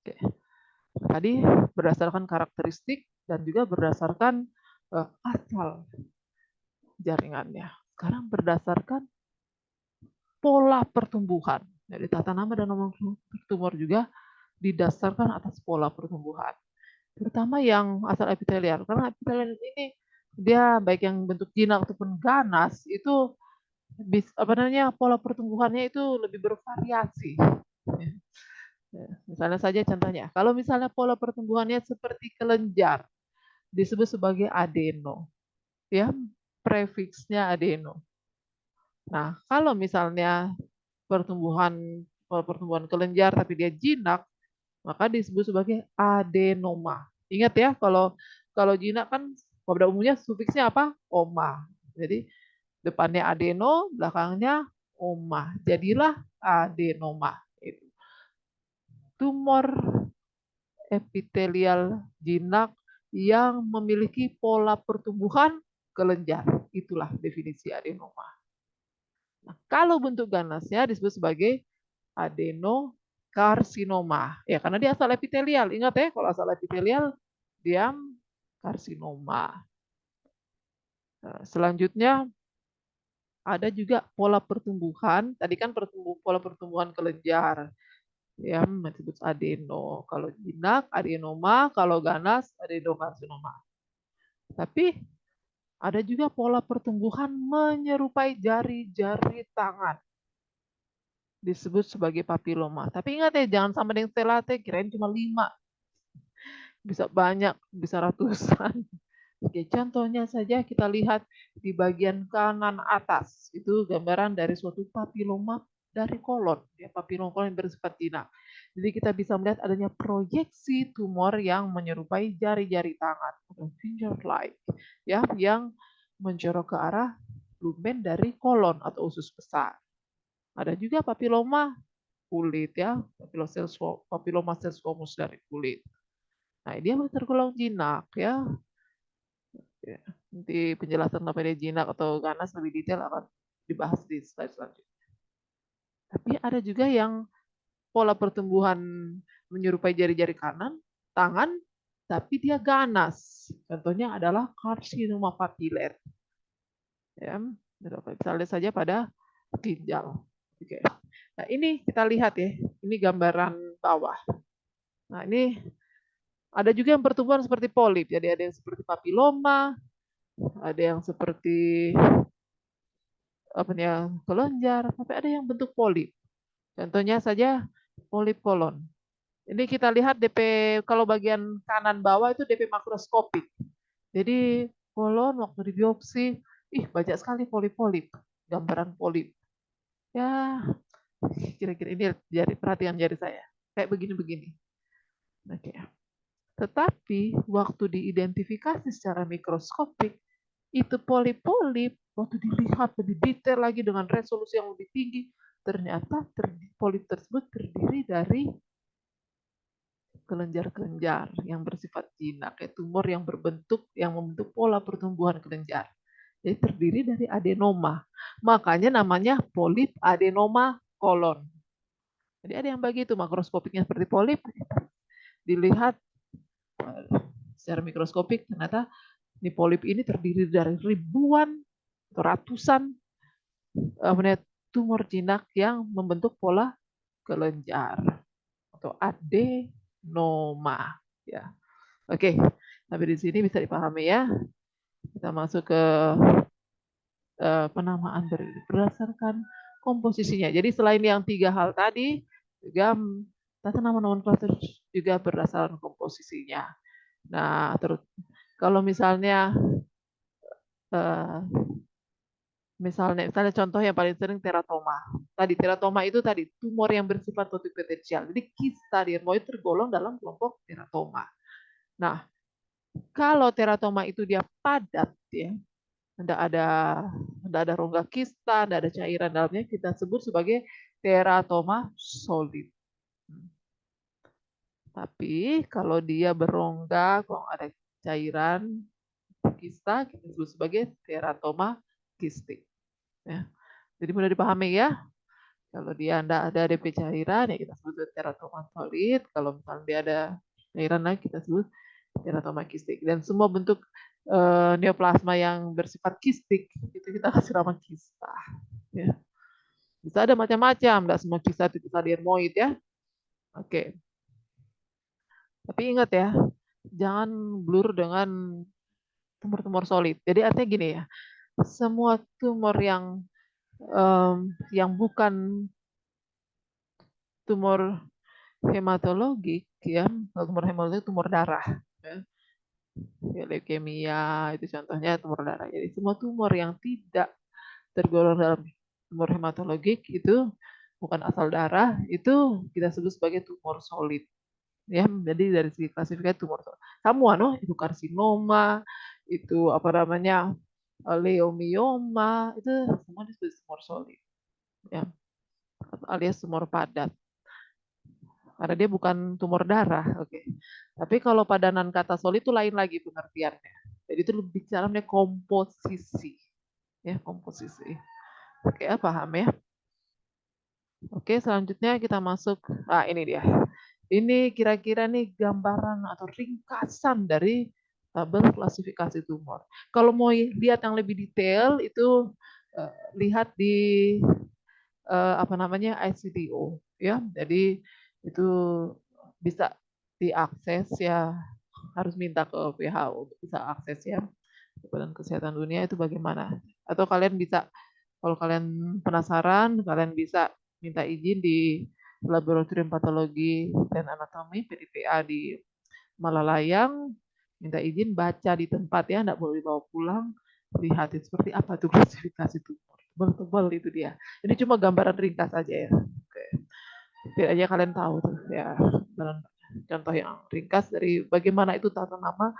Oke. Tadi berdasarkan karakteristik dan juga berdasarkan asal jaringannya. Sekarang berdasarkan pola pertumbuhan. Jadi tata nama dan nomor tumor juga didasarkan atas pola pertumbuhan. Terutama yang asal epitelial. Karena epitelial ini dia baik yang bentuk jinak ataupun ganas itu pola pertumbuhannya itu lebih bervariasi. Misalnya saja contohnya, kalau misalnya pola pertumbuhannya seperti kelenjar, disebut sebagai adeno, ya prefiksnya adeno. Nah, kalau misalnya pertumbuhan kelenjar tapi dia jinak, maka disebut sebagai adenoma. Ingat ya, kalau jinak kan pada umumnya sufiksnya apa? Oma. Jadi depannya adeno, belakangnya oma. Jadilah adenoma. Itu. Tumor epitelial jinak yang memiliki pola pertumbuhan kelenjar. Itulah definisi adenoma. Nah, kalau bentuk ganasnya disebut sebagai adenokarsinoma. Ya, karena dia asal epitelial. Ingat ya, kalau asal epitelial dia karsinoma. Selanjutnya ada juga pola pertumbuhan. Tadi kan pola pertumbuhan kelenjar, ya disebut adeno. Kalau jinak adenoma, kalau ganas adenokarsinoma. Tapi ada juga pola pertumbuhan menyerupai jari-jari tangan, disebut sebagai papiloma. Tapi ingat ya, jangan sama dengan stellate, kirain cuma 5. Bisa banyak, bisa ratusan. Oke, contohnya saja kita lihat di bagian kanan atas. Itu gambaran dari suatu papiloma dari kolon. Ya, papiloma kolon yang bersifat jinak. Jadi kita bisa melihat adanya proyeksi tumor yang menyerupai jari-jari tangan, atau finger like, ya, yang menjorok ke arah lumen dari kolon atau usus besar. Ada juga papiloma kulit, ya, papiloma sel squamous dari kulit. Nah, dia tergolong jinak, ya. Ya, nanti penjelasan kenapa dia jinak atau ganas lebih detail akan dibahas di slide selanjutnya. Tapi ada juga yang pola pertumbuhan menyerupai jari-jari tangan, tapi dia ganas. Contohnya adalah karsinoma papiler. Ya, bisa lihat saja pada ginjal. Oke. Nah, ini kita lihat ya, ini gambaran bawah. Nah, ini ada juga yang pertumbuhan seperti polip. Jadi ada yang seperti papiloma, ada yang seperti kelenjar, tapi ada yang bentuk polip. Contohnya saja polip kolon. Ini kita lihat DP, kalau bagian kanan bawah itu DP makroskopik. Jadi kolon waktu di biopsi, banyak sekali polip-polip, gambaran polip. Ya, kira-kira ini jadi perhatian jari saya. Kayak begini-begini. Oke. Tetapi waktu diidentifikasi secara mikroskopik, itu polip-polip waktu dilihat lebih detail lagi dengan resolusi yang lebih tinggi, ternyata polip tersebut terdiri dari kelenjar-kelenjar yang bersifat jinak, kayak tumor yang membentuk pola pertumbuhan kelenjar. Jadi terdiri dari adenoma. Makanya namanya polip adenoma kolon. Jadi ada yang begitu makroskopiknya seperti polip, dilihat secara mikroskopik ternyata di polip ini terdiri dari ribuan atau ratusan tumor jinak yang membentuk pola kelenjar atau adenoma. Ya, oke. Sampai di sini bisa dipahami ya. Kita masuk ke penamaan berdasarkan komposisinya. Jadi selain yang 3 hal tadi, juga tata nama nomenklatur juga berdasarkan komposisinya. Nah, terus kalau misalnya misalnya contoh yang paling sering teratoma. Teratoma itu tumor yang bersifat potensial. Jadi kista dermoid tergolong dalam kelompok teratoma. Nah, kalau teratoma itu dia padat ya, tidak ada rongga kista, tidak ada cairan dalamnya, kita sebut sebagai teratoma solid. Tapi kalau dia berongga, kalau ada cairan kista, kita sebut sebagai teratoma kistik. Ya. Jadi mudah dipahami ya. Kalau dia tidak ada DP cairan, ya kita sebut teratoma solid. Kalau misalnya dia ada cairan lagi, kita sebut teratoma kistik. Dan semua bentuk neoplasma yang bersifat kistik, itu kita kasih nama kista. Ya. Bisa ada macam-macam, tidak semua kista itu dermoid ya. Oke. Tapi ingat ya, jangan blur dengan tumor-tumor solid. Jadi artinya gini ya, semua tumor yang bukan tumor hematologik ya, tumor hematologik tumor darah ya. Leukemia itu contohnya tumor darah. Jadi semua tumor yang tidak tergolong dalam tumor hematologik itu bukan asal darah, itu kita sebut sebagai tumor solid. Ya, jadi dari segi klasifikasi tumor solid. Semua itu karsinoma, itu leomioma, itu semua disebut tumor solid. Ya, alias tumor padat. Karena dia bukan tumor darah, oke. Tapi kalau padanan kata solid itu lain lagi pengertiannya. Jadi itu lebih bicara komposisi. Ya, komposisi. Oke, paham ya? Oke, selanjutnya kita masuk. Ini dia. Ini kira-kira nih gambaran atau ringkasan dari tabel klasifikasi tumor. Kalau mau lihat yang lebih detail itu lihat di apa namanya ICDO ya. Jadi itu bisa diakses ya, harus minta ke WHO bisa akses ya. Badan Kesehatan Dunia itu bagaimana. Atau kalian bisa, kalau kalian penasaran, kalian bisa minta izin di Laboratorium Patologi dan Anatomi PDPA di Malalayang, minta izin baca di tempat ya, enggak boleh bawa pulang, lihat itu seperti apa tuh klasifikasi tumor. Tebal-tebal itu dia. Ini cuma gambaran ringkas aja ya. Oke. Setidaknya kalian tahu tuh ya, contoh yang ringkas dari bagaimana itu tata nama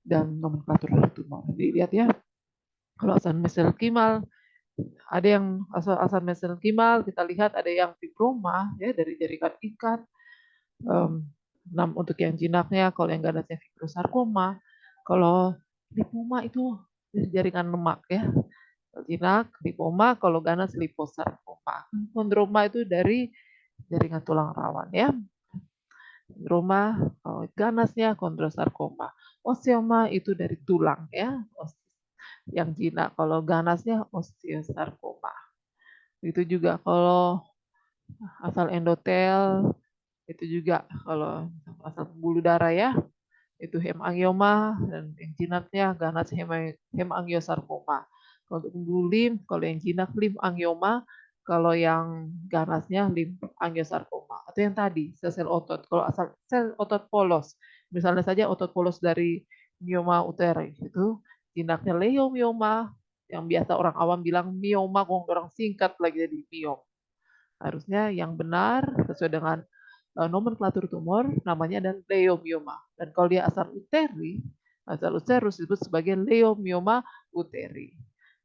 dan nomenklatur tumor. Dilihat ya. Kalau asal mesenchymal, ada yang asal mesenchymal, kita lihat ada yang fibroma ya dari jaringan ikat. Untuk yang jinaknya, kalau yang ganasnya fibrosarkoma, kalau lipoma itu jaringan lemak ya. Jinak, lipoma, kalau ganas liposarkoma. Kondroma itu dari jaringan tulang rawan ya. Kondroma, kalau ganasnya kondrosarkoma. Osteoma itu dari tulang ya. Yang jinak, kalau ganasnya osteosarkoma. Itu juga kalau asal endotel, itu juga kalau asal pembuluh darah ya, itu hemangioma, dan yang jinaknya ganas hemangiosarkoma. Kalau untuk pembuluh limf, kalau yang jinak limfangioma, kalau yang ganasnya limfangiosarkoma. Atau yang tadi, sel-sel otot. Kalau asal sel otot polos, misalnya saja otot polos dari mioma uteri, itu jinaknya leiomioma, yang biasa orang awam bilang mioma, orang singkat lagi jadi miom. Harusnya yang benar sesuai dengan nomenklatur tumor namanya adalah leiomioma. Dan kalau dia asal uteri, asal uterus disebut sebagai leiomioma uteri.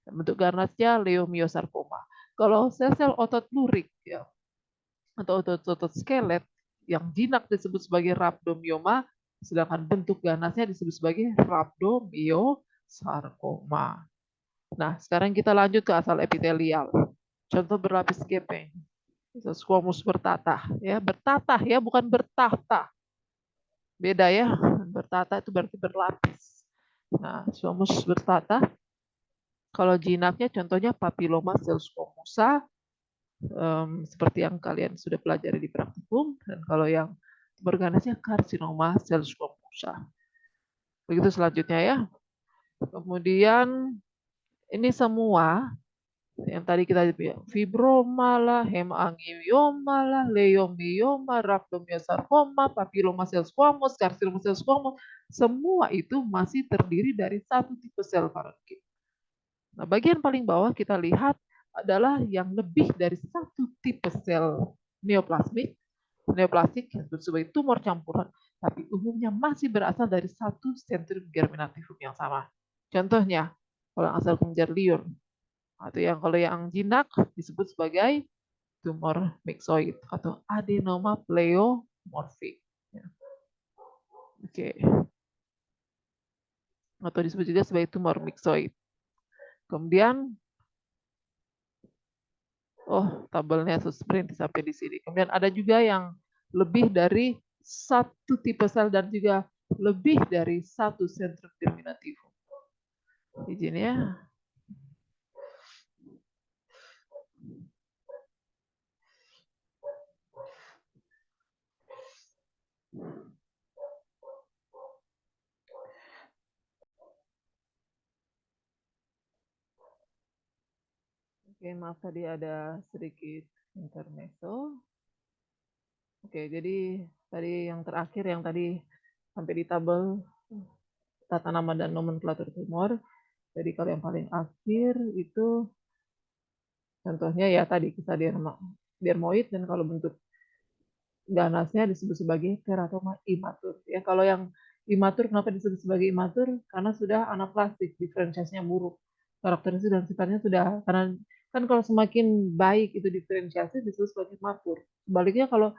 Bentuk ganasnya leiomiosarkoma. Kalau sel-sel otot lurik ya, atau otot-otot skelet yang jinak disebut sebagai rhabdomioma, sedangkan bentuk ganasnya disebut sebagai rhabdomiosarkoma. Nah, sekarang kita lanjut ke asal epitelial. Contoh berlapis gepeng. Squamous bertatah ya, bertatah ya, bukan bertahta. Beda ya, bertatah itu berarti berlapis. Nah, squamous bertatah, kalau jinaknya contohnya papilloma cell squamosa, seperti yang kalian sudah pelajari di praktikum, dan kalau yang berganasnya karsinoma cell squamosa. Begitu selanjutnya ya. Kemudian ini semua yang tadi kita bilang fibroma lah, hemangioma lah, leiomioma, rhabdomyosarkoma, papilloma cell squamous, carcinoma cell squamous, semua itu masih terdiri dari satu tipe sel parenkim. Nah, bagian paling bawah kita lihat adalah yang lebih dari satu tipe sel neoplasmik, neoplastik yang disebut sebagai tumor campuran, tapi umumnya masih berasal dari satu sentrium germinativum yang sama. Contohnya, kalau asal kelenjar liur, atau yang kalau yang jinak disebut sebagai tumor myxoid atau adenoma pleomorphic. Oke. Atau disebut juga sebagai tumor myxoid. Kemudian tabelnya berhenti sampai di sini. Kemudian ada juga yang lebih dari satu tipe sel dan juga lebih dari satu sentrium germinativum. Izin ya. Oke, maaf tadi ada sedikit intermezzo. Oke, jadi tadi yang terakhir yang tadi sampai di tabel tata nama dan nomenklatur tumor. Jadi kalau yang paling akhir itu contohnya ya tadi kisah dermoid, dan kalau bentuk ganasnya disebut sebagai teratoma imatur. Ya, kalau yang imatur kenapa disebut sebagai imatur? Karena sudah anaplastik, diferensiasinya buruk. Karakteristik dan sifatnya sudah, karena kan kalau semakin baik itu diferensiasi disebut sebagai matur. Sebaliknya kalau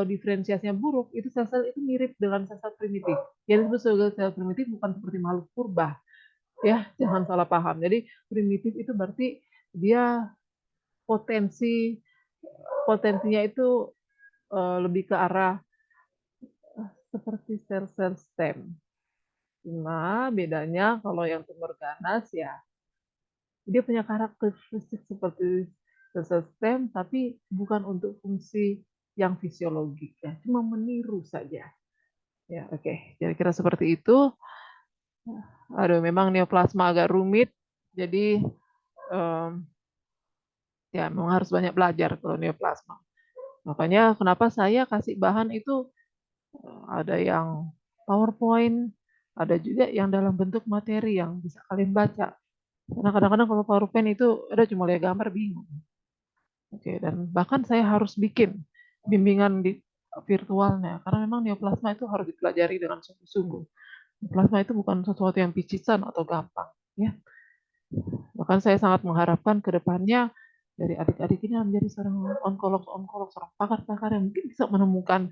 diferensiasinya buruk, itu sel-sel itu mirip dengan sel-sel primitif. Yang disebut sebagai sel primitif bukan seperti makhluk purba, ya jangan salah paham. Jadi primitif itu berarti dia potensinya itu lebih ke arah seperti sel-sel stem. Cuma bedanya kalau yang tumor ganas ya, dia punya karakteristik seperti sel stem, tapi bukan untuk fungsi yang fisiologik ya, cuma meniru saja. Ya, oke. Kira-kira seperti itu. Aduh, memang neoplasma agak rumit, jadi ya memang harus banyak belajar kalau neoplasma. Makanya kenapa saya kasih bahan itu ada yang PowerPoint, ada juga yang dalam bentuk materi yang bisa kalian baca. Karena kadang-kadang kalau PowerPoint itu ada cuma lihat gambar bingung. Oke, dan bahkan saya harus bikin bimbingan di virtualnya karena memang neoplasma itu harus dipelajari dengan sungguh-sungguh. Neoplasma itu bukan sesuatu yang picisan atau gampang, ya. Bahkan saya sangat mengharapkan ke depannya dari adik-adik ini menjadi seorang onkolog, seorang pakar-pakar yang mungkin bisa menemukan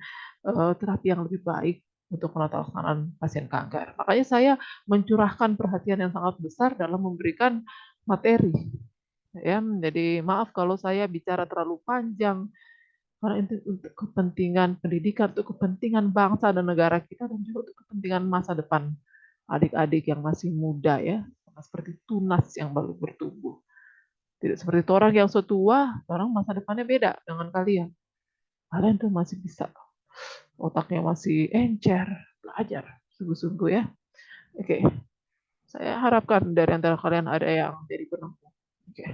terapi yang lebih baik untuk menata laksanaan pasien kanker. Makanya saya mencurahkan perhatian yang sangat besar dalam memberikan materi. Ya, jadi maaf kalau saya bicara terlalu panjang karena itu untuk kepentingan pendidikan, untuk kepentingan bangsa dan negara kita dan juga untuk kepentingan masa depan adik-adik yang masih muda ya, seperti tunas yang baru bertumbuh. Tidak seperti orang yang setua, orang masa depannya beda dengan kalian. Kalian tuh masih bisa, otaknya masih encer, belajar sungguh-sungguh ya. Oke, saya harapkan dari antara kalian ada yang jadi penempuh. Oke,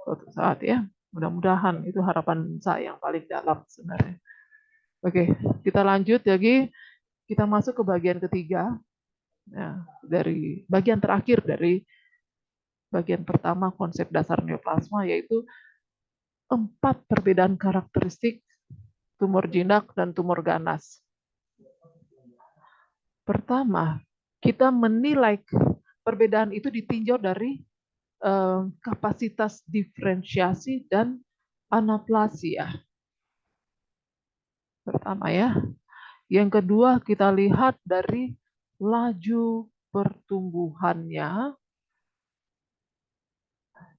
suatu saat ya. Mudah-mudahan itu harapan saya yang paling dalam sebenarnya. Oke, kita lanjut lagi. Kita masuk ke bagian ketiga. Nah, dari bagian terakhir dari bagian pertama konsep dasar neoplasma yaitu 4 perbedaan karakteristik tumor jinak dan tumor ganas. Pertama, kita menilai perbedaan itu ditinjau dari kapasitas diferensiasi dan anaplasia. Pertama ya. Yang kedua, kita lihat dari laju pertumbuhannya.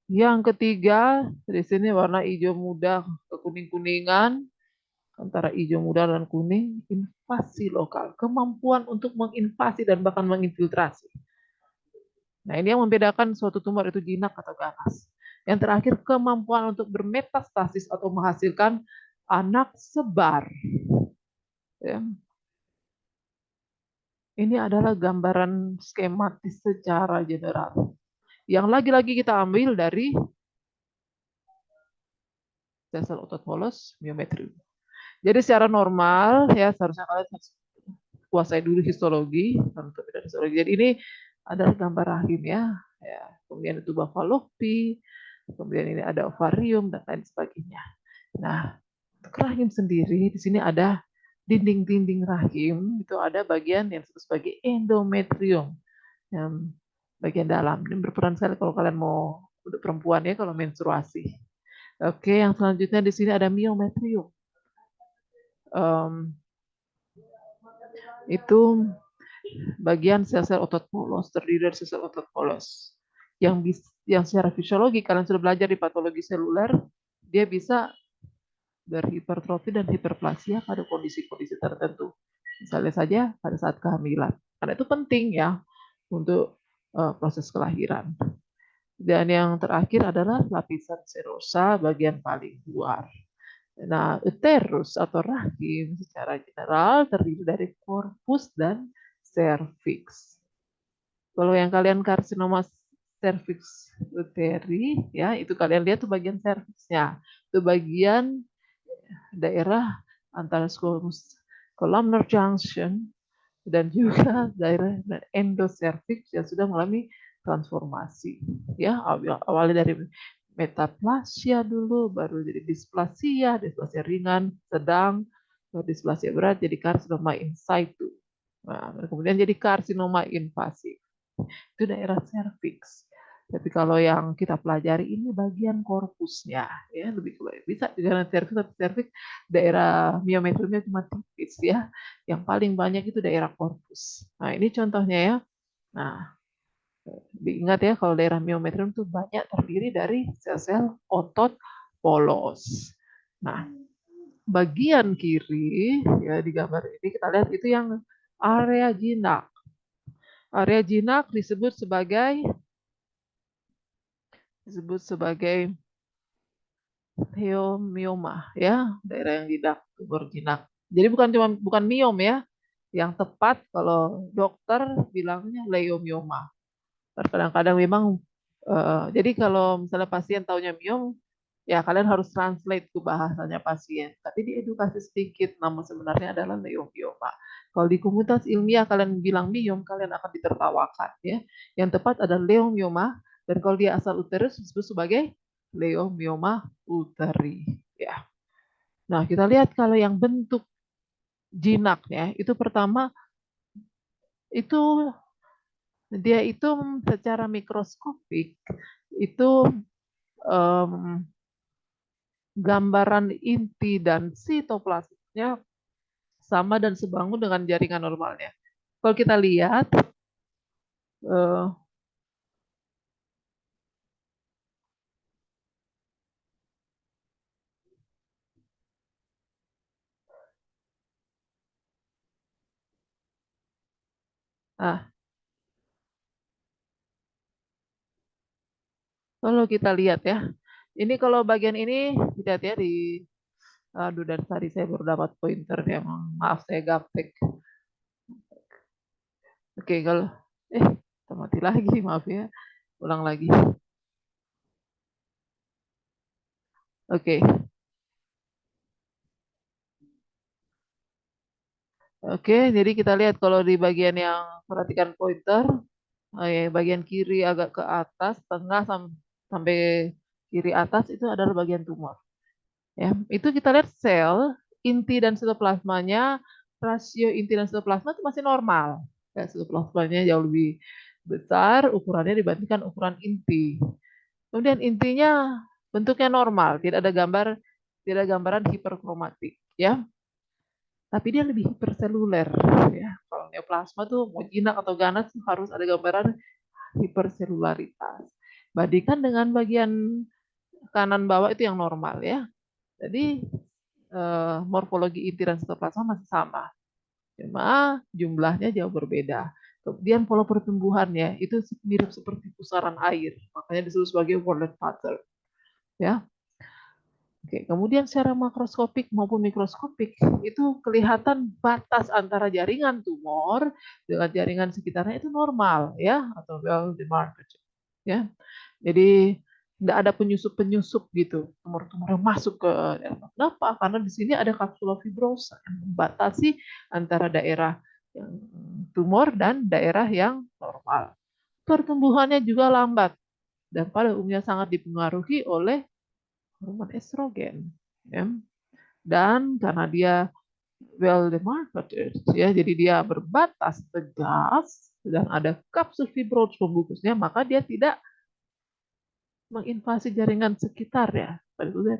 Yang ketiga, di sini warna hijau muda ke kuning-kuningan, antara hijau muda dan kuning, invasi lokal, kemampuan untuk menginvasi dan bahkan menginfiltrasi. Nah, ini yang membedakan suatu tumor itu jinak atau ganas. Yang terakhir, kemampuan untuk bermetastasis atau menghasilkan anak sebar. Ya. Ini adalah gambaran skematis secara general. Yang lagi-lagi kita ambil dari sel otot polos miometrium. Jadi secara normal ya seharusnya kalian kuasai dulu histologi untuk beda histologi. Jadi ini adalah gambar rahim ya. Kemudian itu Fallopi, kemudian ini ada ovarium dan lain sebagainya. Nah, untuk rahim sendiri di sini ada dinding-dinding rahim itu ada bagian yang disebut sebagai endometrium yang bagian dalam. Ini berperan sekali kalau kalian mau untuk perempuan ya kalau menstruasi. Oke, yang selanjutnya di sini ada miometrium. Itu bagian sel-sel otot polos, terdiri dari sel otot polos. Yang secara fisiologi kalian sudah belajar di patologi seluler, dia bisa berhipertrofi dan hiperplasia pada kondisi-kondisi tertentu. Misalnya saja pada saat kehamilan. Karena itu penting ya untuk proses kelahiran. Dan yang terakhir adalah lapisan serosa bagian paling luar. Nah, uterus atau rahim secara general terdiri dari korpus dan serviks. Kalau yang kalian karsinoma cervix uteri, ya itu kalian lihat tuh bagian serviksnya, itu bagian daerah antara squamous columnar junction dan juga daerah endocervix yang sudah mengalami transformasi. Ya, awalnya dari metaplasia dulu, baru jadi displasia ringan, sedang, baru displasia berat jadi karsinoma in situ. Nah, kemudian jadi karsinoma invasif. Itu daerah serviks. Tapi kalau yang kita pelajari ini bagian korpusnya, ya lebih bisa juga serviks, tapi serviks daerah miometriumnya cuma tipis ya. Yang paling banyak itu daerah korpus. Nah ini contohnya ya. Nah diingat ya kalau daerah miometrium itu banyak terdiri dari sel-sel otot polos. Nah bagian kiri ya di gambar ini kita lihat itu yang area jinak. Area jinak disebut sebagai leomioma, ya, daerah yang jinak, tumor jinak. Jadi bukan miom ya, yang tepat kalau dokter bilangnya leomioma. Kadang-kadang memang jadi kalau misalnya pasien taunya miom, ya kalian harus translate ke bahasanya pasien. Tapi diedukasi sedikit, namun sebenarnya adalah leomioma. Kalau di komunitas ilmiah kalian bilang miom, kalian akan ditertawakan ya. Yang tepat adalah leomioma, dan kalau dia asal uterus disebut sebagai leomioma uteri ya. Nah, kita lihat kalau yang bentuk jinaknya itu pertama itu dia itu secara mikroskopik itu em, gambaran inti dan sitoplasmanya sama dan sebangun dengan jaringan normalnya. Kalau kita lihat eh, ah, kalau kita lihat ya, ini kalau bagian ini lihat ya di aduh dari tadi saya baru dapat pointer ya, maaf saya gaptek. Oke, kalau eh mati lagi, maaf ya. Ulang lagi. Oke. Oke, jadi kita lihat kalau di bagian yang perhatikan pointer, bagian kiri agak ke atas, tengah sampai kiri atas itu adalah bagian tumor. Ya, itu kita lihat sel inti dan sitoplasmanya, rasio inti dan sitoplasma itu masih normal. Ya, sitoplasmanya jauh lebih besar ukurannya dibandingkan ukuran inti. Kemudian intinya bentuknya normal, tidak ada gambaran hiperkromatik, ya. Tapi dia lebih hiperseluler, ya. Kalau neoplasma tuh mau jinak atau ganas harus ada gambaran hiperselularitas. Bandingkan dengan bagian kanan bawah itu yang normal ya. Jadi morfologi inti dan sitoplasma masih sama, cuma jumlahnya jauh berbeda. Kemudian pola pertumbuhannya itu mirip seperti pusaran air, makanya disebut sebagai wallet pattern. Ya, oke. Kemudian secara makroskopik maupun mikroskopik itu kelihatan batas antara jaringan tumor dengan jaringan sekitarnya itu normal, ya, atau well demarcated. Ya, jadi tidak ada penyusup-penyusup gitu, tumor-tumor yang masuk ke dalam. Kenapa? Karena di sini ada kapsula fibrosa yang membatasi antara daerah yang tumor dan daerah yang normal. Pertumbuhannya juga lambat dan pada umumnya sangat dipengaruhi oleh hormon estrogen. Ya. Dan karena dia well demarcated, ya, jadi dia berbatas tegas dan ada kapsul fibrosa pembungkusnya, maka dia tidak menginvasi jaringan sekitar ya,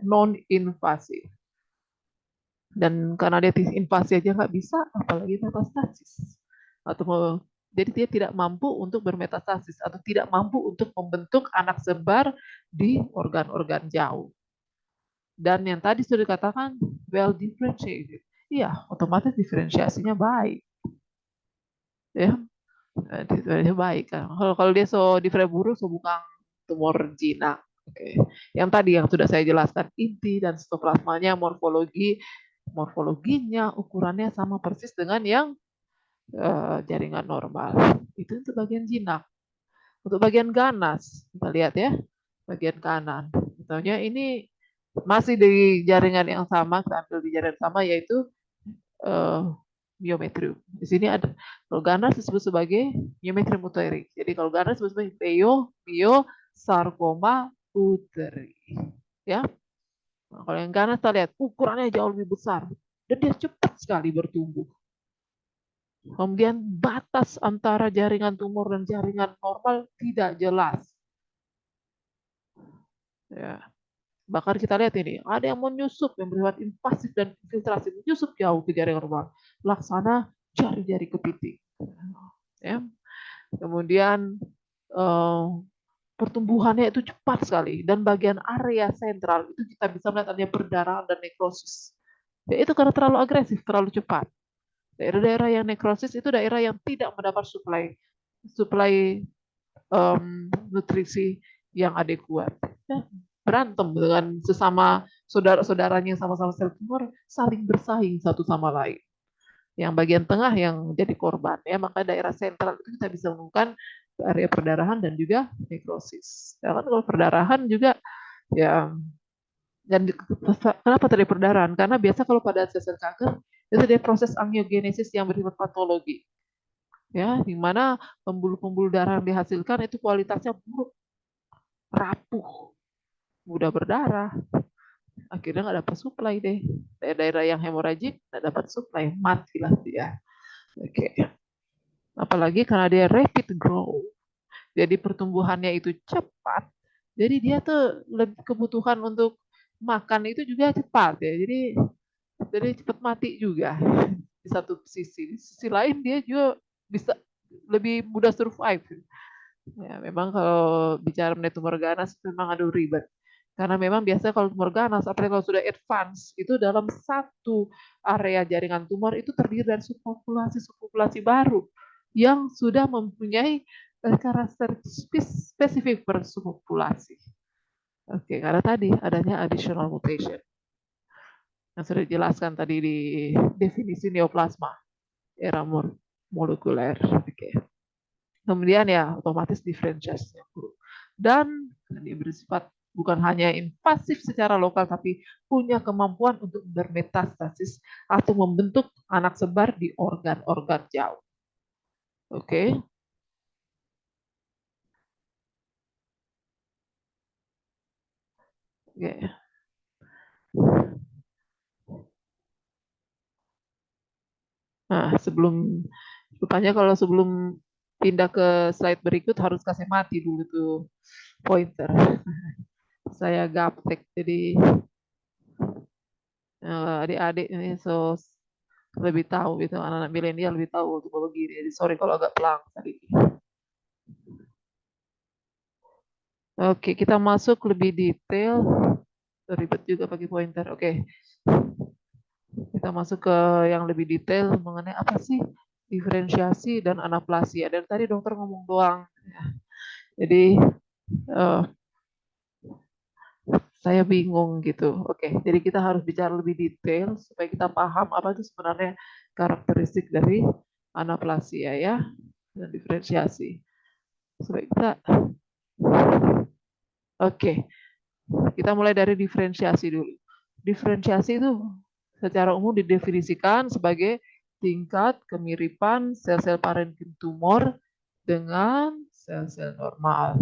non invasif. Dan karena dia invasi aja nggak bisa, apalagi metastasis. Atau jadi dia tidak mampu untuk bermetastasis atau tidak mampu untuk membentuk anak sebar di organ-organ jauh. Dan yang tadi sudah dikatakan well differentiated, iya otomatis diferensiasinya baik, ya, diferensiasinya baik kan. Kalau dia so diferensiasi so bukan tumor jinak. Oke. Yang tadi yang sudah saya jelaskan inti dan sitoplasmanya, morfologinya, ukurannya sama persis dengan yang jaringan normal. Itu untuk bagian jinak. Untuk bagian ganas, kita lihat ya, bagian kanan. Misalnya ini masih di jaringan yang sama, kita ambil di jaringan sama yaitu myometrium. Di sini ada kalau ganas disebut sebagai myometrium uteri. Jadi kalau ganas disebut sebagai sarkoma uteri. Ya. Nah, kalau yang ganas kita lihat ukurannya jauh lebih besar dan dia cepat sekali bertumbuh. Kemudian batas antara jaringan tumor dan jaringan normal tidak jelas. Ya. Bahkan kita lihat ini, ada yang menyusup, yang bersifat invasif dan infiltrasi, menyusup jauh ke jaringan normal. Laksana jari-jari kepiting. Ya. Kemudian pertumbuhannya itu cepat sekali dan bagian area sentral itu kita bisa melihat adanya perdarahan dan nekrosis. Ya, itu karena terlalu agresif, terlalu cepat. Daerah-daerah yang nekrosis itu daerah yang tidak mendapat suplai suplai nutrisi yang adekuat. Ya, berantem dengan sesama saudara-saudaranya yang sama-sama sel tumor, saling bersaing satu sama lain. Yang bagian tengah yang jadi korban, ya, maka daerah sentral itu kita bisa menemukan area perdarahan dan juga nekrosis. Ya, kan kalau perdarahan juga, ya, dan kenapa tadi perdarahan? Karena biasa kalau pada sel kanker itu ada proses angiogenesis yang bersifat patologi, ya, di mana pembuluh-pembuluh darah yang dihasilkan itu kualitasnya buruk, rapuh, mudah berdarah, akhirnya nggak dapat supply deh. Daerah-daerah yang hemoragik nggak dapat supply, matilah dia. Oke. Apalagi karena dia rapid grow, jadi pertumbuhannya itu cepat, jadi dia tuh lebih kebutuhan untuk makan itu juga cepat ya. Jadi cepat mati juga di satu sisi. Di sisi lain dia juga bisa lebih mudah survive. Ya, memang kalau bicara mengenai tumor ganas memang aduh ribet. Karena memang biasanya kalau tumor ganas, apalagi kalau sudah advance, itu dalam satu area jaringan tumor itu terdiri dari subpopulasi baru yang sudah mempunyai karakter spesifik per subpopulasi. Oke, karena tadi adanya additional mutation yang sudah dijelaskan tadi di definisi neoplasma era molekuler. Oke. Kemudian ya otomatis diferensiasinya buruk. Dan ini bersifat bukan hanya invasif secara lokal, tapi punya kemampuan untuk bermetastasis atau membentuk anak sebar di organ-organ jauh. Oke. Oke. Nah, rupanya kalau sebelum pindah ke slide berikut harus kasih mati dulu tuh pointer. Saya gaptek, jadi adik-adik ini lebih tahu gitu, anak-anak milenial lebih tahu untuk begini. Jadi sorry kalau agak pelang tadi. Oke, kita masuk lebih detail. Ribet juga pakai pointer. Oke, kita masuk ke yang lebih detail mengenai apa sih diferensiasi dan anaplasia. Dan tadi dokter ngomong doang. Jadi uh, saya bingung gitu. Oke, jadi kita harus bicara lebih detail supaya kita paham apa itu sebenarnya karakteristik dari anaplasia ya dan diferensiasi. Supaya kita, oke, kita mulai dari diferensiasi dulu. Diferensiasi itu secara umum didefinisikan sebagai tingkat kemiripan sel-sel parenkim tumor dengan sel-sel normal,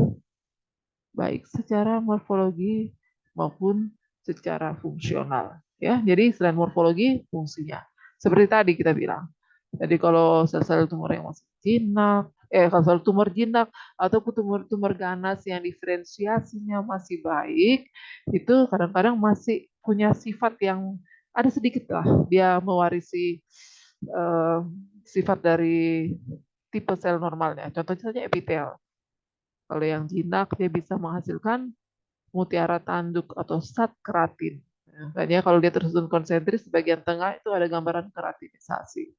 baik secara morfologi maupun secara fungsional. Ya, jadi selain morfologi, fungsinya. Seperti tadi kita bilang. Jadi kalau sel-sel tumor yang masih jinak, kalau sel tumor jinak ataupun tumor ganas yang diferensiasinya masih baik, itu kadang-kadang masih punya sifat yang ada sedikit lah dia mewarisi eh, sifat dari tipe sel normalnya. Contohnya saja epitel. Kalau yang jinak dia bisa menghasilkan mutiara tanduk atau sat keratin. Makanya kalau dia tersusun konsentris di bagian tengah itu ada gambaran keratinisasi.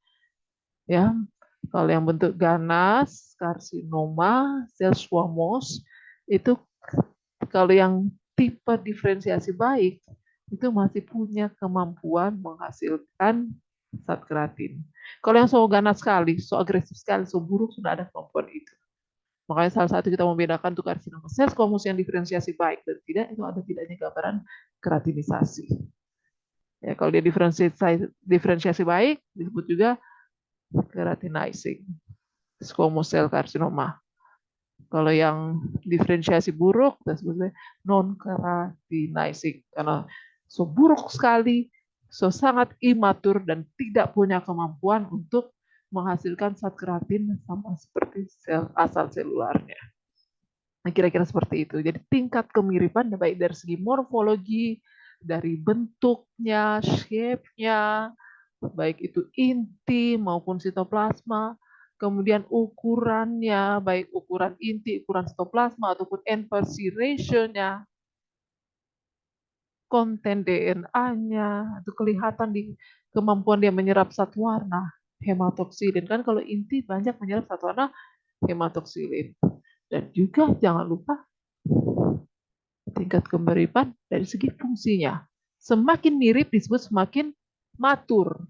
Ya, kalau yang bentuk ganas, karsinoma, sel squamous itu kalau yang tipe diferensiasi baik itu masih punya kemampuan menghasilkan zat keratin. Kalau yang so ganas sekali, so agresif sekali, so buruk sudah ada kemampuan itu. Makanya salah satu kita membedakan tuh karsinoma sel squamous yang diferensiasi baik dan tidak itu ada tidaknya gambaran keratinisasi. Ya, kalau dia diferensiasi baik disebut juga keratinizing squamous cell carcinoma. Kalau yang diferensiasi buruk disebutnya non keratinizing karena so buruk sekali, so sangat imatur dan tidak punya kemampuan untuk menghasilkan zat keratin sama seperti sel asal selularnya. Nah, kira-kira seperti itu. Jadi tingkat kemiripan baik dari segi morfologi, dari bentuknya, shape-nya, baik itu inti maupun sitoplasma, kemudian ukurannya, baik ukuran inti, ukuran sitoplasma, ataupun N/C ratio-nya, konten DNA-nya, itu kelihatan di kemampuan dia menyerap zat warna, hematoksidin. Kan kalau inti banyak menyerap zat warna, hematoksilin. Dan juga jangan lupa tingkat kemiripan dari segi fungsinya. Semakin mirip disebut semakin matur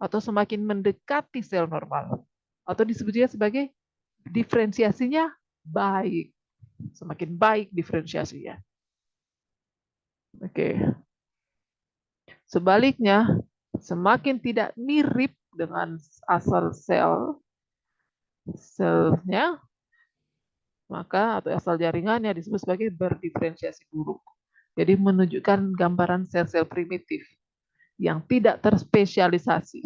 atau semakin mendekati sel normal. Atau disebut juga sebagai diferensiasinya baik. Semakin baik diferensiasinya. Oke. Sebaliknya, semakin tidak mirip dengan asal selnya, maka atau asal jaringannya disebut sebagai berdiferensiasi buruk. Jadi menunjukkan gambaran sel-sel primitif yang tidak terspesialisasi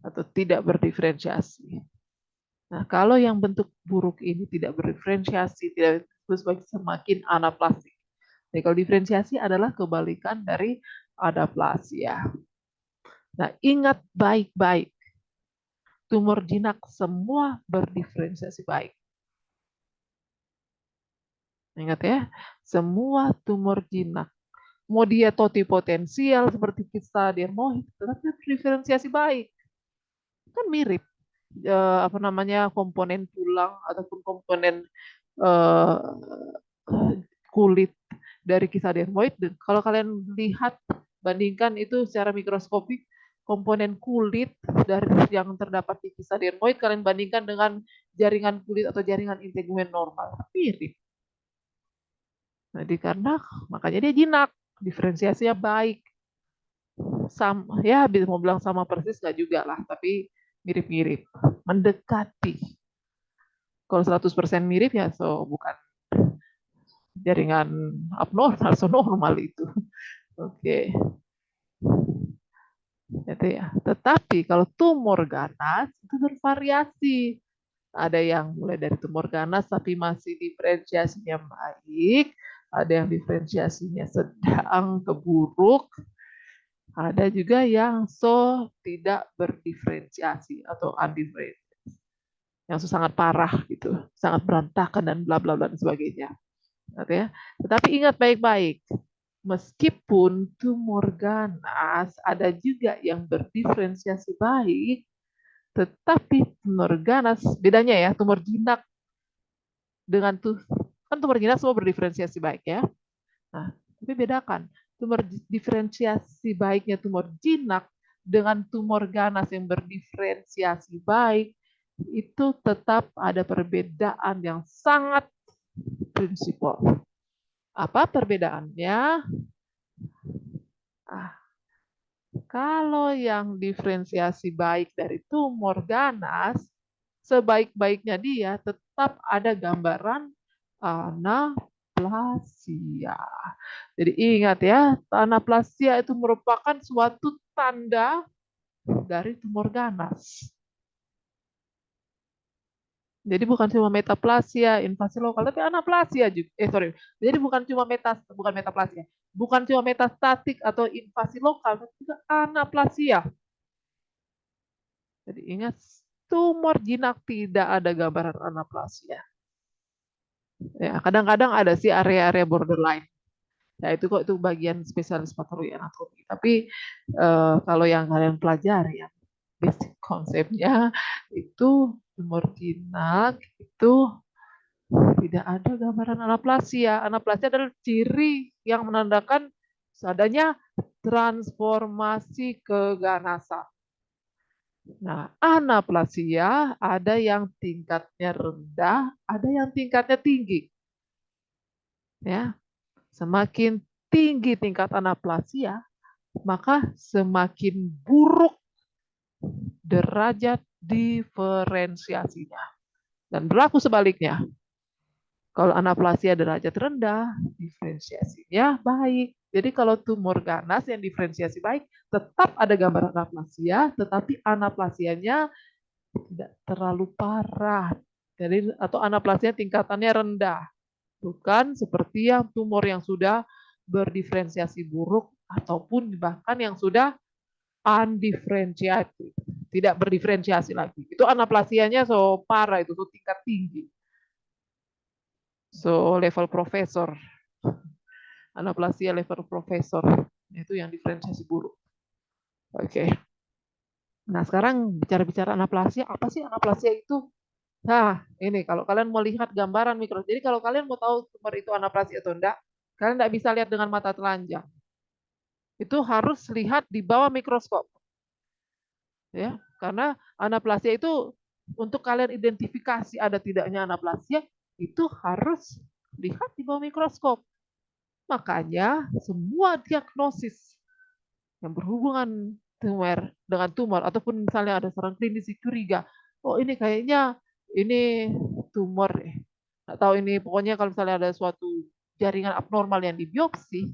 atau tidak berdiferensiasi. Nah, kalau yang bentuk buruk ini tidak berdiferensiasi, tidak disebut sebagai semakin anaplastik. Jadi kalau diferensiasi adalah kebalikan dari adaplasia. Nah, ingat baik-baik, tumor jinak semua berdiferensiasi baik. Ingat ya, semua tumor jinak. Mau dia totipotensial seperti kista dermoid, tetapi diferensiasi baik. Kan mirip apa namanya komponen tulang ataupun komponen eh, kulit dari kista dermoid. Kalau kalian lihat bandingkan itu secara mikroskopik komponen kulit dari yang terdapat di kista dermoid kalian bandingkan dengan jaringan kulit atau jaringan integumen normal, mirip. Jadi karena makanya dia jinak, diferensiasinya baik. Sama, ya mau bilang sama persis nggak juga lah, tapi mirip-mirip, mendekati. Kalau 100% mirip ya so bukan jaringan abnormal, so normal itu. Oke. Itu ya. Tetapi kalau tumor ganas itu bervariasi. Ada yang mulai dari tumor ganas tapi masih diferensiasinya baik, ada yang diferensiasinya sedang ke buruk, ada juga yang tidak berdiferensiasi atau undiferensiasi, yang sangat parah gitu, sangat berantakan dan bla bla bla dan sebagainya. Tetapi ingat baik-baik, meskipun tumor ganas ada juga yang berdiferensiasi baik, tetapi tumor ganas bedanya ya, tumor jinak dengan kan tumor jinak semua berdiferensiasi baik ya. Nah, tapi bedakan tumor diferensiasi baiknya tumor jinak dengan tumor ganas yang berdiferensiasi baik itu tetap ada perbedaan yang sangat prinsipal. Apa perbedaannya? Kalau yang diferensiasi baik dari tumor ganas, sebaik-baiknya dia tetap ada gambaran anaplasia. Jadi ingat ya, anaplasia itu merupakan suatu tanda dari tumor ganas. Jadi bukan cuma metaplasia, invasi lokal, tapi anaplasia juga. Jadi bukan cuma metaplasia, bukan cuma metastatik atau invasi lokal, tapi juga anaplasia. Jadi ingat, tumor jinak tidak ada gambaran anaplasia. Ya, kadang-kadang ada sih area-area borderline. Ya itu kok itu bagian spesialis patologi anatomi. Tapi kalau yang kalian pelajari ya, basic konsepnya itu tumor jinak itu tidak ada gambaran anaplasia. Anaplasia adalah ciri yang menandakan adanya transformasi keganasan. Nah, anaplasia ada yang tingkatnya rendah, ada yang tingkatnya tinggi. Ya, semakin tinggi tingkat anaplasia, maka semakin buruk derajat diferensiasinya. Dan berlaku sebaliknya. Kalau anaplasia derajat rendah, diferensiasinya baik. Jadi kalau tumor ganas yang diferensiasi baik, tetap ada gambaran anaplasia, tetapi anaplasianya tidak terlalu parah. Jadi atau anaplasia tingkatannya rendah. Bukan seperti yang tumor yang sudah berdiferensiasi buruk ataupun bahkan yang sudah undifferentiated, tidak berdiferensiasi lagi. Itu anaplasianya so parah, itu so tingkat tinggi. So level profesor. Anaplasia level profesor. Itu yang diferensiasi buruk. Oke. Nah, sekarang bicara-bicara anaplasia, apa sih anaplasia itu? Nah, ini kalau kalian mau lihat gambaran mikro. Jadi kalau kalian mau tahu tumor itu anaplasia atau enggak, kalian enggak bisa lihat dengan mata telanjang. Itu harus lihat di bawah mikroskop. Ya, karena anaplasia itu untuk kalian identifikasi ada tidaknya anaplasia itu harus lihat di bawah mikroskop. Makanya semua diagnosis yang berhubungan dengan tumor ataupun misalnya ada saran klinis curiga, oh ini kayaknya ini tumor deh. Nggak tahu ini pokoknya kalau misalnya ada suatu jaringan abnormal yang dibiopsi,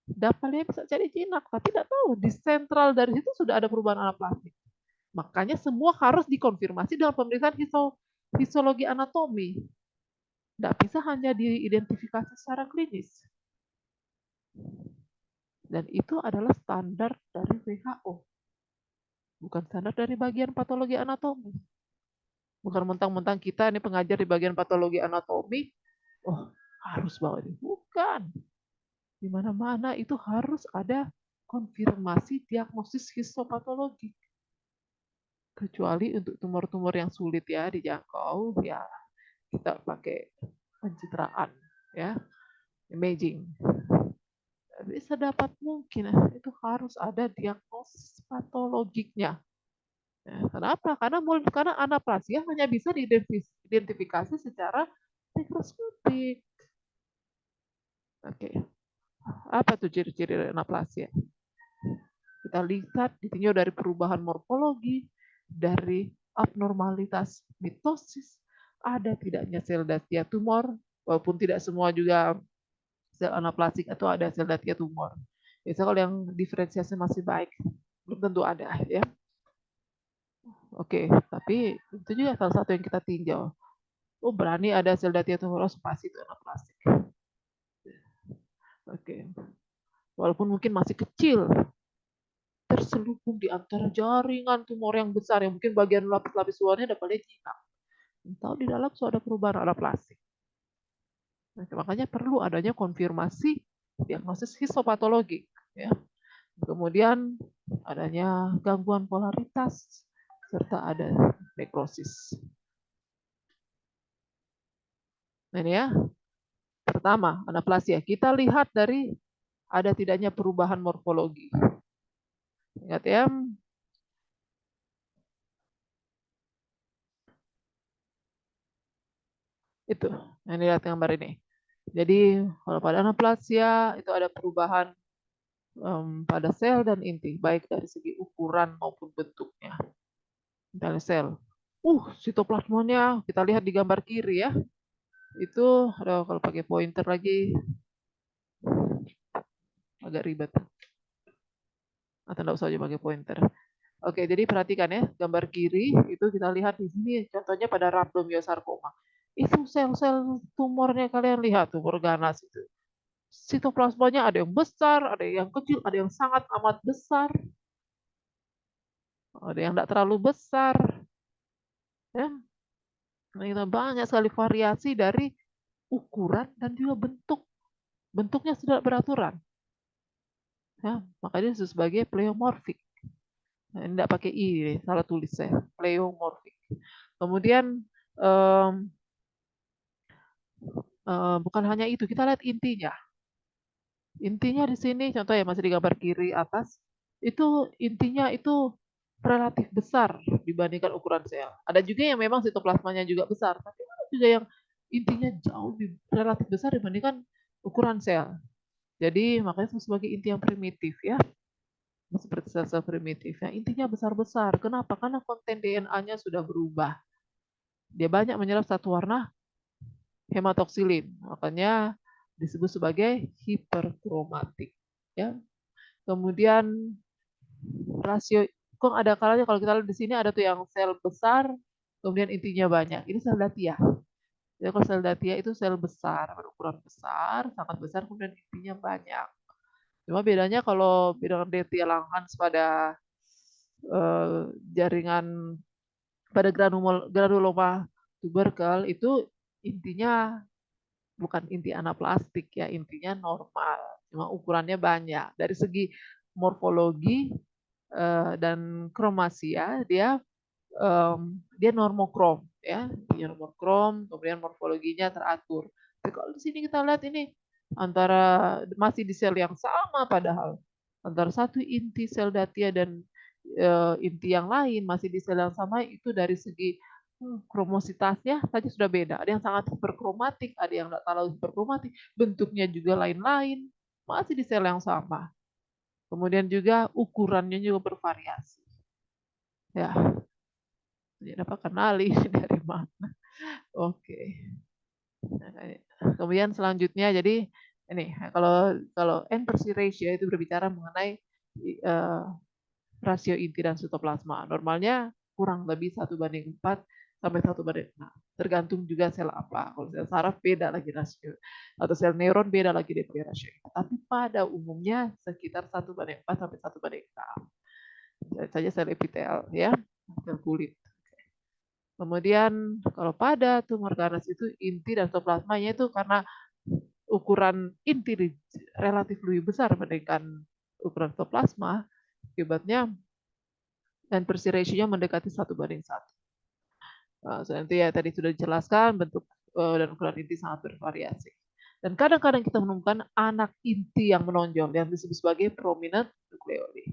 dapatnya bisa jadi jinak, tapi tidak tahu di sentral dari situ sudah ada perubahan anaplastik. Makanya semua harus dikonfirmasi dalam pemeriksaan histologi anatomi. Tidak bisa hanya diidentifikasi secara klinis. Dan itu adalah standar dari WHO. Bukan standar dari bagian patologi anatomi. Bukan mentang-mentang kita ini pengajar di bagian patologi anatomi, oh harus bawa ini. Bukan. Di mana-mana itu harus ada konfirmasi diagnosis histopatologi. Kecuali untuk tumor-tumor yang sulit ya dijangkau, ya kita pakai pencitraan, ya, imaging. Tapi sedapat mungkin itu harus ada diagnosis patologiknya. Ya, kenapa? Karena anaplasia hanya bisa diidentifikasi secara mikroskopik. Oke, apa tuh ciri-ciri anaplasia? Kita lihat ditinjau dari perubahan morfologi, dari abnormalitas mitosis, ada tidaknya sel datia tumor, walaupun tidak semua juga sel anaplasik atau ada sel datia tumor. Biasanya kalau yang diferensiasi masih baik, belum tentu ada ya. Oke, tapi itu juga salah satu yang kita tinjau. Oh berani ada sel datia tumor, pasti itu anaplastik. Oke, walaupun mungkin masih kecil, terselubung di antara jaringan tumor yang besar yang mungkin bagian lapis-lapis luarnya ada pada jinak. Tahu di dalam sudah ada perubahan anaplastik. Nah, makanya perlu adanya konfirmasi diagnosis histopatologi. Ya. Kemudian adanya gangguan polaritas serta ada nekrosis. Nah, ini ya. Pertama, anaplasia. Kita lihat dari ada tidaknya perubahan morfologi. Ingat ya, itu yang dilihat gambar ini. Jadi kalau pada anaplasia itu ada perubahan pada sel dan inti, baik dari segi ukuran maupun bentuknya. Misalnya sel, sitoplasmanya kita lihat di gambar kiri ya, itu kalau pakai pointer lagi agak ribet. Atau enggak usah aja pakai pointer. Oke, jadi perhatikan ya, gambar kiri itu kita lihat di sini contohnya pada rhabdomyosarcoma. Itu sel-sel tumornya kalian lihat tumor ganas itu. Sitoplasmanya ada yang besar, ada yang kecil, ada yang sangat amat besar, ada yang tidak terlalu besar. Ya. Nah, banyak sekali variasi dari ukuran dan juga bentuk. Bentuknya sudah beraturan. Ya, makanya disebut sebagai pleomorphic. Nah, ini tidak pakai i, salah tulis saya. Pleomorphic. Kemudian bukan hanya itu, kita lihat intinya. Intinya di sini, contoh ya masih di gambar kiri atas, itu intinya itu relatif besar dibandingkan ukuran sel. Ada juga yang memang sitoplasmanya juga besar, tapi ada juga yang intinya jauh relatif besar dibandingkan ukuran sel. Jadi makanya sebagai inti yang primitif ya, seperti sel-sel primitif. Ya, intinya besar-besar. Kenapa? Karena konten DNA-nya sudah berubah. Dia banyak menyerap satu warna hematoksilin, makanya disebut sebagai hiperkromatik. Ya, kemudian rasio kok ada kalanya kalau kita lihat di sini ada tuh yang sel besar kemudian intinya banyak, ini sel datia. Jadi kalau sel datia itu sel besar berukuran besar sangat besar kemudian intinya banyak. Cuma bedanya kalau dengan datia Langhans pada jaringan pada granuloma tuberkel itu intinya bukan inti anaplastik ya, intinya normal, cuma ukurannya banyak. Dari segi morfologi dan kromasia dia dia normokrom ya, dia normokrom, kemudian morfologinya teratur. Tapi kalau di sini kita lihat ini antara masih di sel yang sama padahal antara satu inti sel datia dan inti yang lain masih di sel yang sama itu dari segi kromositasnya saja sudah beda. Ada yang sangat hiperkromatik, ada yang tidak terlalu hiperkromatik, bentuknya juga lain-lain, masih di sel yang sama. Kemudian juga ukurannya juga bervariasi. Ya, tidak dapat kenali dari mana. Oke. Kemudian selanjutnya jadi ini kalau kalau N/C ratio itu berbicara mengenai rasio inti dan sitoplasma. Normalnya kurang lebih 1:4 sampai 1:6. Tergantung juga sel apa. Kalau sel saraf beda lagi rasio. Atau sel neuron beda lagi DP rasio. Tapi pada umumnya sekitar 1:4 sampai 1:6. Saja sel epitel ya, sel kulit. Kemudian kalau pada tumor ganas itu inti dan sitoplasmanya itu karena ukuran inti relatif lebih besar dibandingkan ukuran sitoplasma, akibatnya dan Percy ratio-nya mendekati 1:1. Nah, nanti ya tadi sudah dijelaskan bentuk dan ukuran inti sangat bervariasi. Dan kadang-kadang kita menemukan anak inti yang menonjol yang disebut sebagai prominent nucleoli.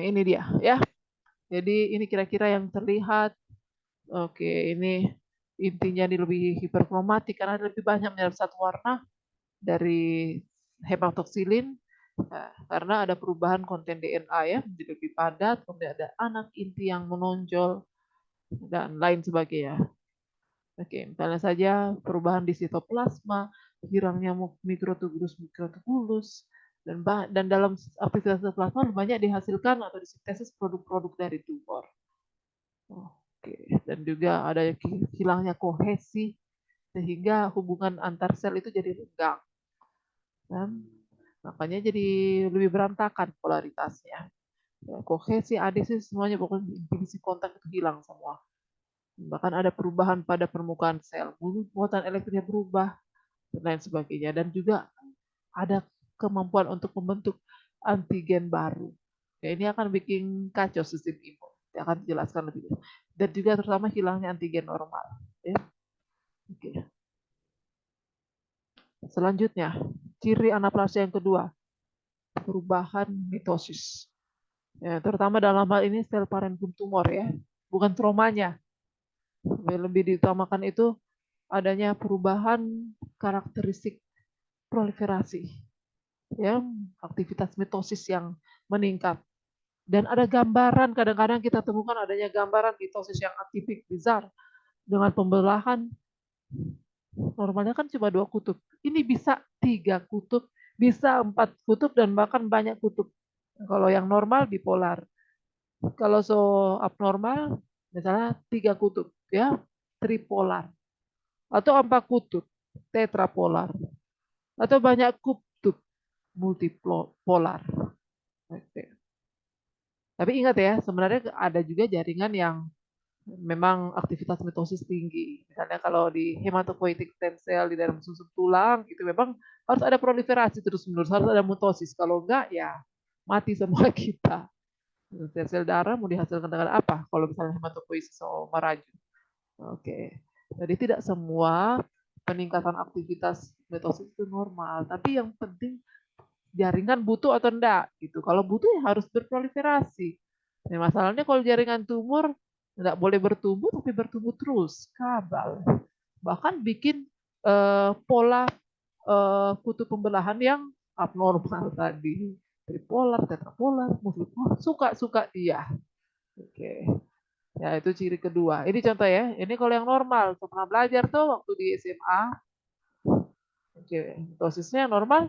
Ini dia ya. Jadi ini kira-kira yang terlihat. Oke, ini intinya ini lebih hiperkromatik karena lebih banyak menyerap satu warna dari hematoksilin. Nah, karena ada perubahan konten DNA ya menjadi lebih padat, kemudian ada anak inti yang menonjol dan lain sebagainya. Oke, misalnya saja perubahan di sitoplasma, hilangnya mikrotubulus dan dalam aktivitas sitoplasma banyak dihasilkan atau disintesis produk-produk dari tumor. Oke, dan juga ada hilangnya kohesi sehingga hubungan antar sel itu jadi renggang. Dan makanya jadi lebih berantakan polaritasnya. Kohesi, adhesis, semuanya pokoknya inhibisi kontak itu hilang semua. Bahkan ada perubahan pada permukaan sel, muatan elektriknya berubah, dan lain sebagainya. Dan juga ada kemampuan untuk membentuk antigen baru. Ya, ini akan bikin kacau sistem imun. Saya akan jelaskan lebih. Dan juga terutama hilangnya antigen normal. Ya. Oke. Selanjutnya, ciri anaplasia yang kedua, perubahan mitosis. Ya, terutama dalam hal ini sel parenkum tumor ya, bukan traumanya. Lebih diutamakan itu adanya perubahan karakteristik proliferasi, ya, aktivitas mitosis yang meningkat. Dan ada gambaran, kadang-kadang kita temukan adanya gambaran mitosis yang atipik, bizar, dengan pembelahan. Normalnya kan cuma 2 kutub. Ini bisa 3 kutub, bisa 4 kutub, dan bahkan banyak kutub. Kalau yang normal bipolar. Kalau so abnormal, misalnya 3 kutub, ya, tripolar. Atau 4 kutub, tetrapolar. Atau banyak kutub, multipolar. Oke. Tapi ingat ya, sebenarnya ada juga jaringan yang memang aktivitas mitosis tinggi. Misalnya kalau di hematopoietic stem cell di dalam susun tulang, itu memang harus ada proliferasi terus-menerus, harus ada mitosis. Kalau enggak, ya mati semua kita. Sel darah mau dihasilkan dengan apa? Kalau misalnya hematopoiesis atau maraju. Oke. Jadi tidak semua peningkatan aktivitas mitosis itu normal, tapi yang penting jaringan butuh atau enggak gitu. Kalau butuh ya harus berproliferasi. Nah, masalahnya kalau jaringan tumor enggak boleh bertumbuh tapi bertumbuh terus, kabal. Bahkan bikin pola kutub pembelahan yang abnormal tadi. Tripolar, tetrapolar, multipolar, suka-suka dia. Oke. Ya, itu ciri kedua. Ini contoh ya. Ini kalau yang normal, saya pernah belajar tuh waktu di SMA. Oke, dosisnya yang normal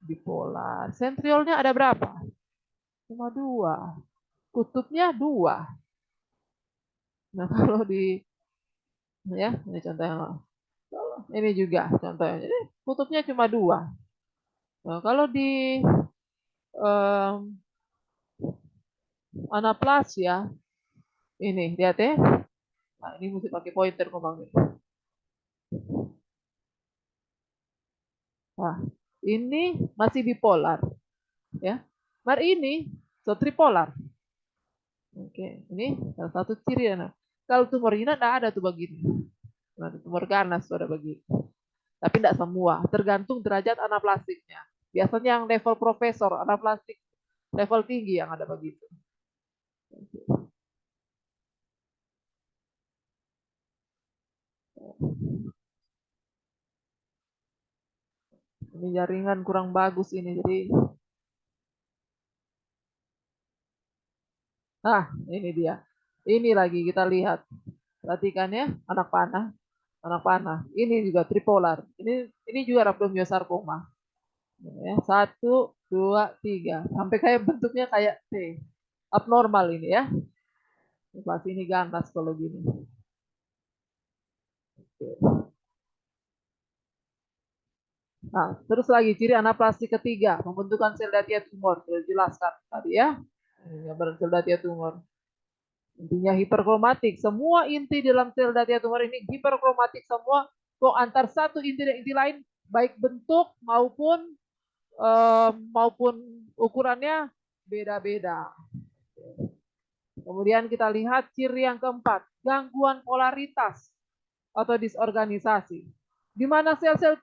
bipolar. Sentriolnya ada berapa? Cuma 2. Kutubnya 2. Nah, kalau di ya, ini contoh yang ini juga contohnya. Jadi kutubnya cuma 2. Nah, kalau di um, anaplasia ini lihat ya. Nah, ini mesti pakai pointer ngomongnya. Nah, ini masih bipolar ya. Mari ini So tripolar. Oke, ini salah satu ciri ya. Nah, kalau tumor jinak tidak ada tuh begini. Nah, tumor ganas tuh ada begini. Tapi tidak semua, tergantung derajat anaplastiknya. Biasanya yang level profesor, anaplastik level tinggi yang ada begitu. Ini jaringan kurang bagus ini, jadi ini dia. Ini lagi kita lihat. Perhatikan ya, anak panah, anak panah. Ini juga tripolar. Ini juga rhabdomyosarcoma. Ya, 1, 2, 3. Sampai kayak bentuknya kayak T. Abnormal ini ya. Pas ini ganas kalau gini. Nah, terus lagi ciri anaplasti ketiga, pembentukan sel datia tumor. Sudah jelaskan tadi ya. Gambaran sel datia tumor. Intinya hiperkromatik. Semua inti dalam sel datia tumor ini hiperkromatik semua. Kok antar satu inti dan inti lain, baik bentuk maupun ukurannya beda-beda. Kemudian kita lihat ciri yang keempat, gangguan polaritas atau disorganisasi. Di mana sel-sel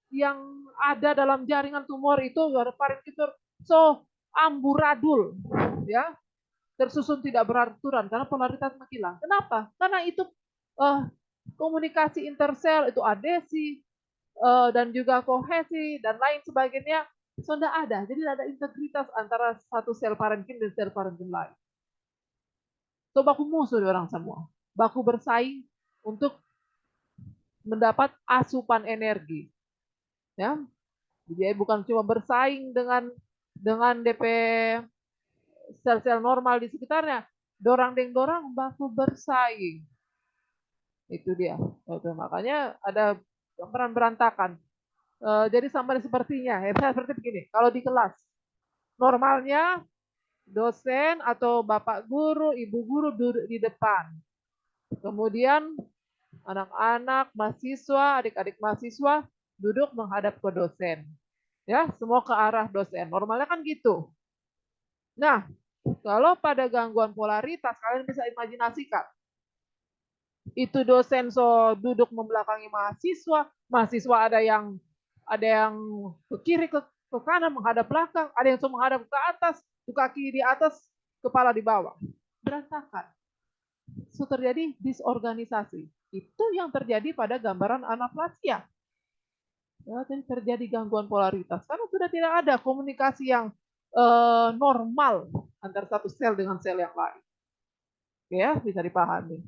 yang ada dalam jaringan tumor itu ada parenkitor so amburadul ya, tersusun tidak beraturan karena polaritas menghilang. Kenapa? Karena itu komunikasi intersel itu adesi dan juga kohesi dan lain sebagainya sudah ada. Jadi ada integritas antara satu sel parenkim dan sel parenkim lain. So baku musuh orang semua. Baku bersaing untuk mendapat asupan energi. Ya, jadi bukan cuma bersaing dengan DP sel-sel normal di sekitarnya. Dorang deng dorang baku bersaing. Itu dia. Itu, makanya ada gambaran berantakan. Jadi sama sepertinya. Seperti begini. Kalau di kelas, normalnya dosen atau bapak guru, ibu guru duduk di depan. Kemudian anak-anak, mahasiswa, adik-adik mahasiswa duduk menghadap ke dosen. Ya, semua ke arah dosen. Normalnya kan gitu. Nah, kalau pada gangguan polaritas, kalian bisa imajinasikan. Itu dosen so duduk membelakangi mahasiswa, mahasiswa ada yang ke kiri, ke kanan, menghadap belakang, ada yang so menghadap ke atas, kaki di atas, kepala di bawah. Berantakan. So terjadi disorganisasi. Itu yang terjadi pada gambaran anaplasia. Ya, terjadi gangguan polaritas karena sudah tidak ada komunikasi yang normal antara satu sel dengan sel yang lain. Ya, bisa dipahami.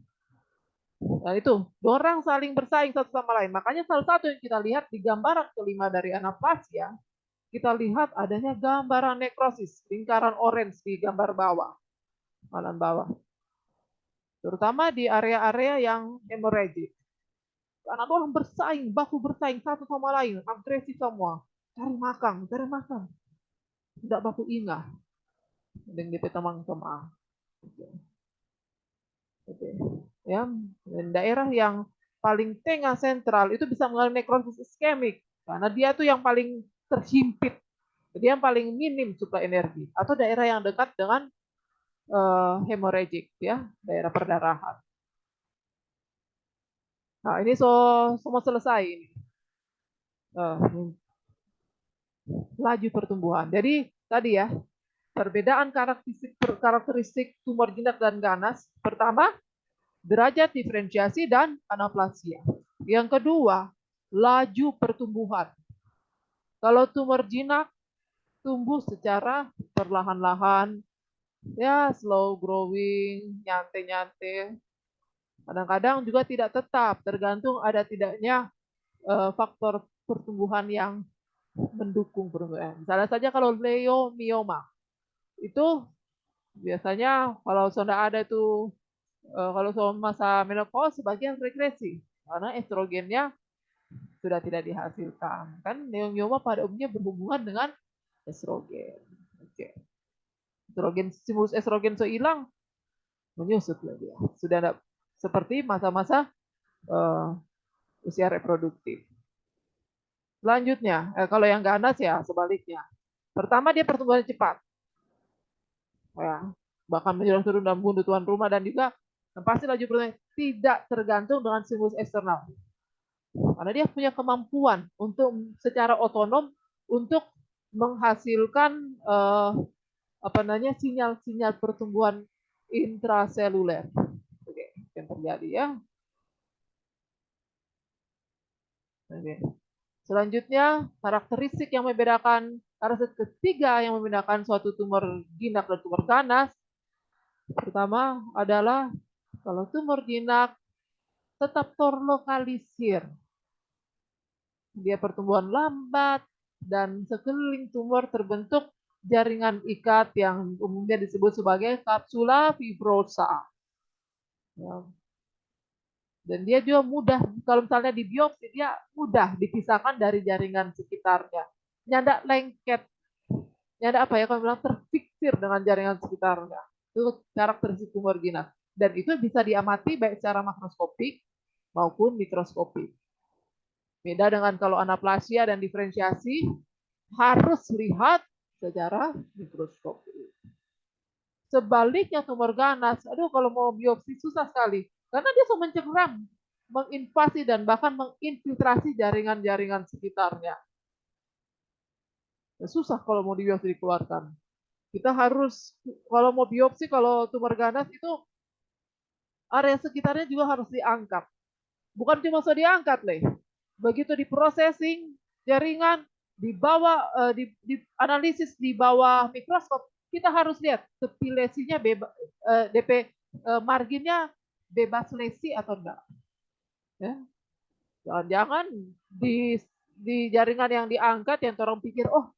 Nah, itu, dorang saling bersaing satu sama lain. Makanya salah satu yang kita lihat di gambaran kelima dari anaplasia, kita lihat adanya gambaran nekrosis, lingkaran orange di gambar bawah, kanan bawah. Terutama di area-area yang hemorrhagic. Karena orang bersaing, baku bersaing satu sama lain, agresif semua. Cari makan, cari makan. Tidak baku ingat. Dengan kita teman-teman. Oke. Ya, dan daerah yang paling tengah sentral itu bisa mengalami nekrosis iskemik karena dia tuh yang paling terhimpit, dia yang paling minim suplai energi atau daerah yang dekat dengan hemorrhagic ya, daerah perdarahan. Nah, ini semua selesai ini. Laju pertumbuhan. Jadi tadi ya, perbedaan karakteristik tumor jinak dan ganas. Pertama, derajat diferensiasi dan anaplasia. Yang kedua, laju pertumbuhan. Kalau tumor jinak tumbuh secara perlahan-lahan, ya slow growing, nyantai-nyantai. Kadang-kadang juga tidak tetap, tergantung ada tidaknya faktor pertumbuhan yang mendukung pertumbuhan. Misalnya saja kalau leiomyoma, itu biasanya kalau sudah ada itu kalau masa menopause sebagian regresi karena estrogennya sudah tidak dihasilkan. Kan leiomyoma pada umumnya berhubungan dengan estrogen. Oke. Estrogen, stimulus estrogen so hilang, menyusut lagi ya. Sudah ada seperti masa-masa uh, usia reproduktif. Selanjutnya, kalau yang ganas ya sebaliknya. Pertama dia pertumbuhan cepat. ya, bahkan menjelang turun dan bunuh tuan rumah, dan juga yang pasti laju pertumbuhan tidak tergantung dengan stimulus eksternal, karena dia punya kemampuan untuk secara otonom untuk menghasilkan apa namanya sinyal-sinyal pertumbuhan intraseluler. Oke, yang terjadi ya. Oke. Selanjutnya, karakteristik yang membedakan, karakteristik ketiga yang membedakan suatu tumor jinak dan tumor ganas, pertama adalah kalau tumor jinak tetap terlokalisir, dia pertumbuhan lambat, dan sekeliling tumor terbentuk jaringan ikat yang umumnya disebut sebagai kapsula fibrosa. Ya. Dan dia juga mudah, kalau misalnya di biopsi, dia mudah dipisahkan dari jaringan sekitarnya. Nyandak lengket, nyandak apa ya, kalau bilang terfiksir dengan jaringan sekitarnya. Itu karakteristik tumor jinak. Dan itu bisa diamati baik secara makroskopik maupun mikroskopik. Beda dengan kalau anaplasia dan diferensiasi, harus lihat secara mikroskopik. Sebaliknya tumor ganas, aduh kalau mau biopsi susah sekali. Karena dia sudah mencengkram, menginvasi dan bahkan menginfiltrasi jaringan-jaringan sekitarnya. Ya, susah kalau mau biopsi dikeluarkan. Kita harus, kalau mau biopsi, kalau tumor ganas itu area sekitarnya juga harus diangkat. Bukan cuma sudah diangkat, leh. Begitu diprocessing jaringan, dibawa di analisis di bawah mikroskop, kita harus lihat tepi lesinya bebas, DP marginnya bebas lesi atau enggak. Ya. Jangan-jangan di jaringan yang diangkat yang orang pikir, oh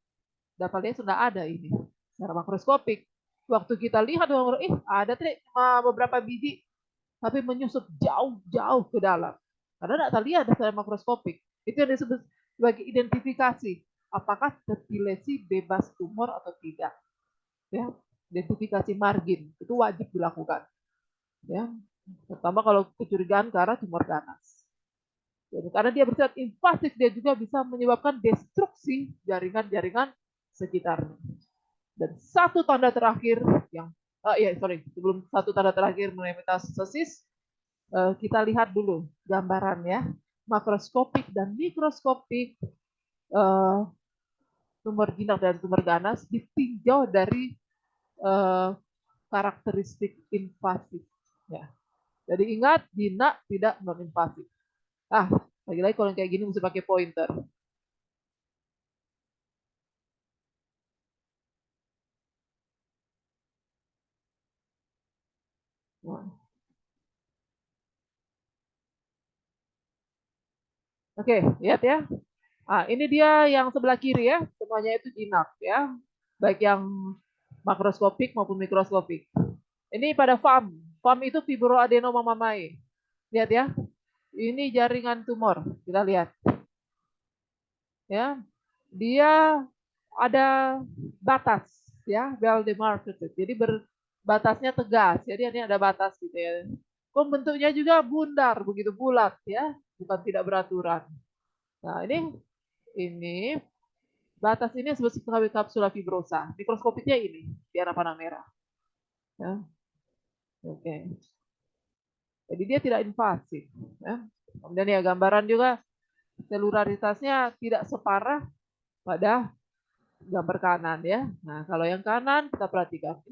dapatnya sudah ada ini secara makroskopik. Waktu kita lihat, ada cuma beberapa biji, tapi menyusup jauh-jauh ke dalam. Karena tidak terlihat secara makroskopik. Itu yang disebut sebagai identifikasi. Apakah terpilesi bebas tumor atau tidak. Ya, identifikasi margin itu wajib dilakukan. Ya, pertama kalau kecurigaan ke arah tumor ganas. Jadi, karena dia bersifat invasif, dia juga bisa menyebabkan destruksi jaringan-jaringan sekitarnya. Dan satu tanda terakhir yang, sebelum satu tanda terakhir mengenai metastasis, kita lihat dulu gambarannya, makroskopik dan mikroskopik tumor jinak dan tumor ganas ditinjau dari karakteristik invasif. Ya. Jadi ingat, jinak tidak non-invasif. Lagi-lagi kalau kayak gini mesti pakai pointer. Nah. Oke, lihat ya. Ini dia yang sebelah kiri ya, semuanya itu jinak ya, baik yang makroskopik maupun mikroskopik. Ini pada FAM. FAM itu fibroadenoma mamae. Lihat ya, ini jaringan tumor. Kita lihat. Ya, dia ada batas ya, well demarcated. Jadi batasnya tegas. Jadi ini ada batas gitu ya. Kok bentuknya juga bundar, begitu bulat ya, bukan tidak beraturan. Nah, ini batas ini sebagai kapsula fibrosa. Mikroskopiknya ini di arah panah merah. Ya. Oke. Jadi dia tidak invasif. Ya. Kemudian ya gambaran juga selularitasnya tidak separah pada gambar kanan ya. Nah kalau yang kanan kita perhatikan.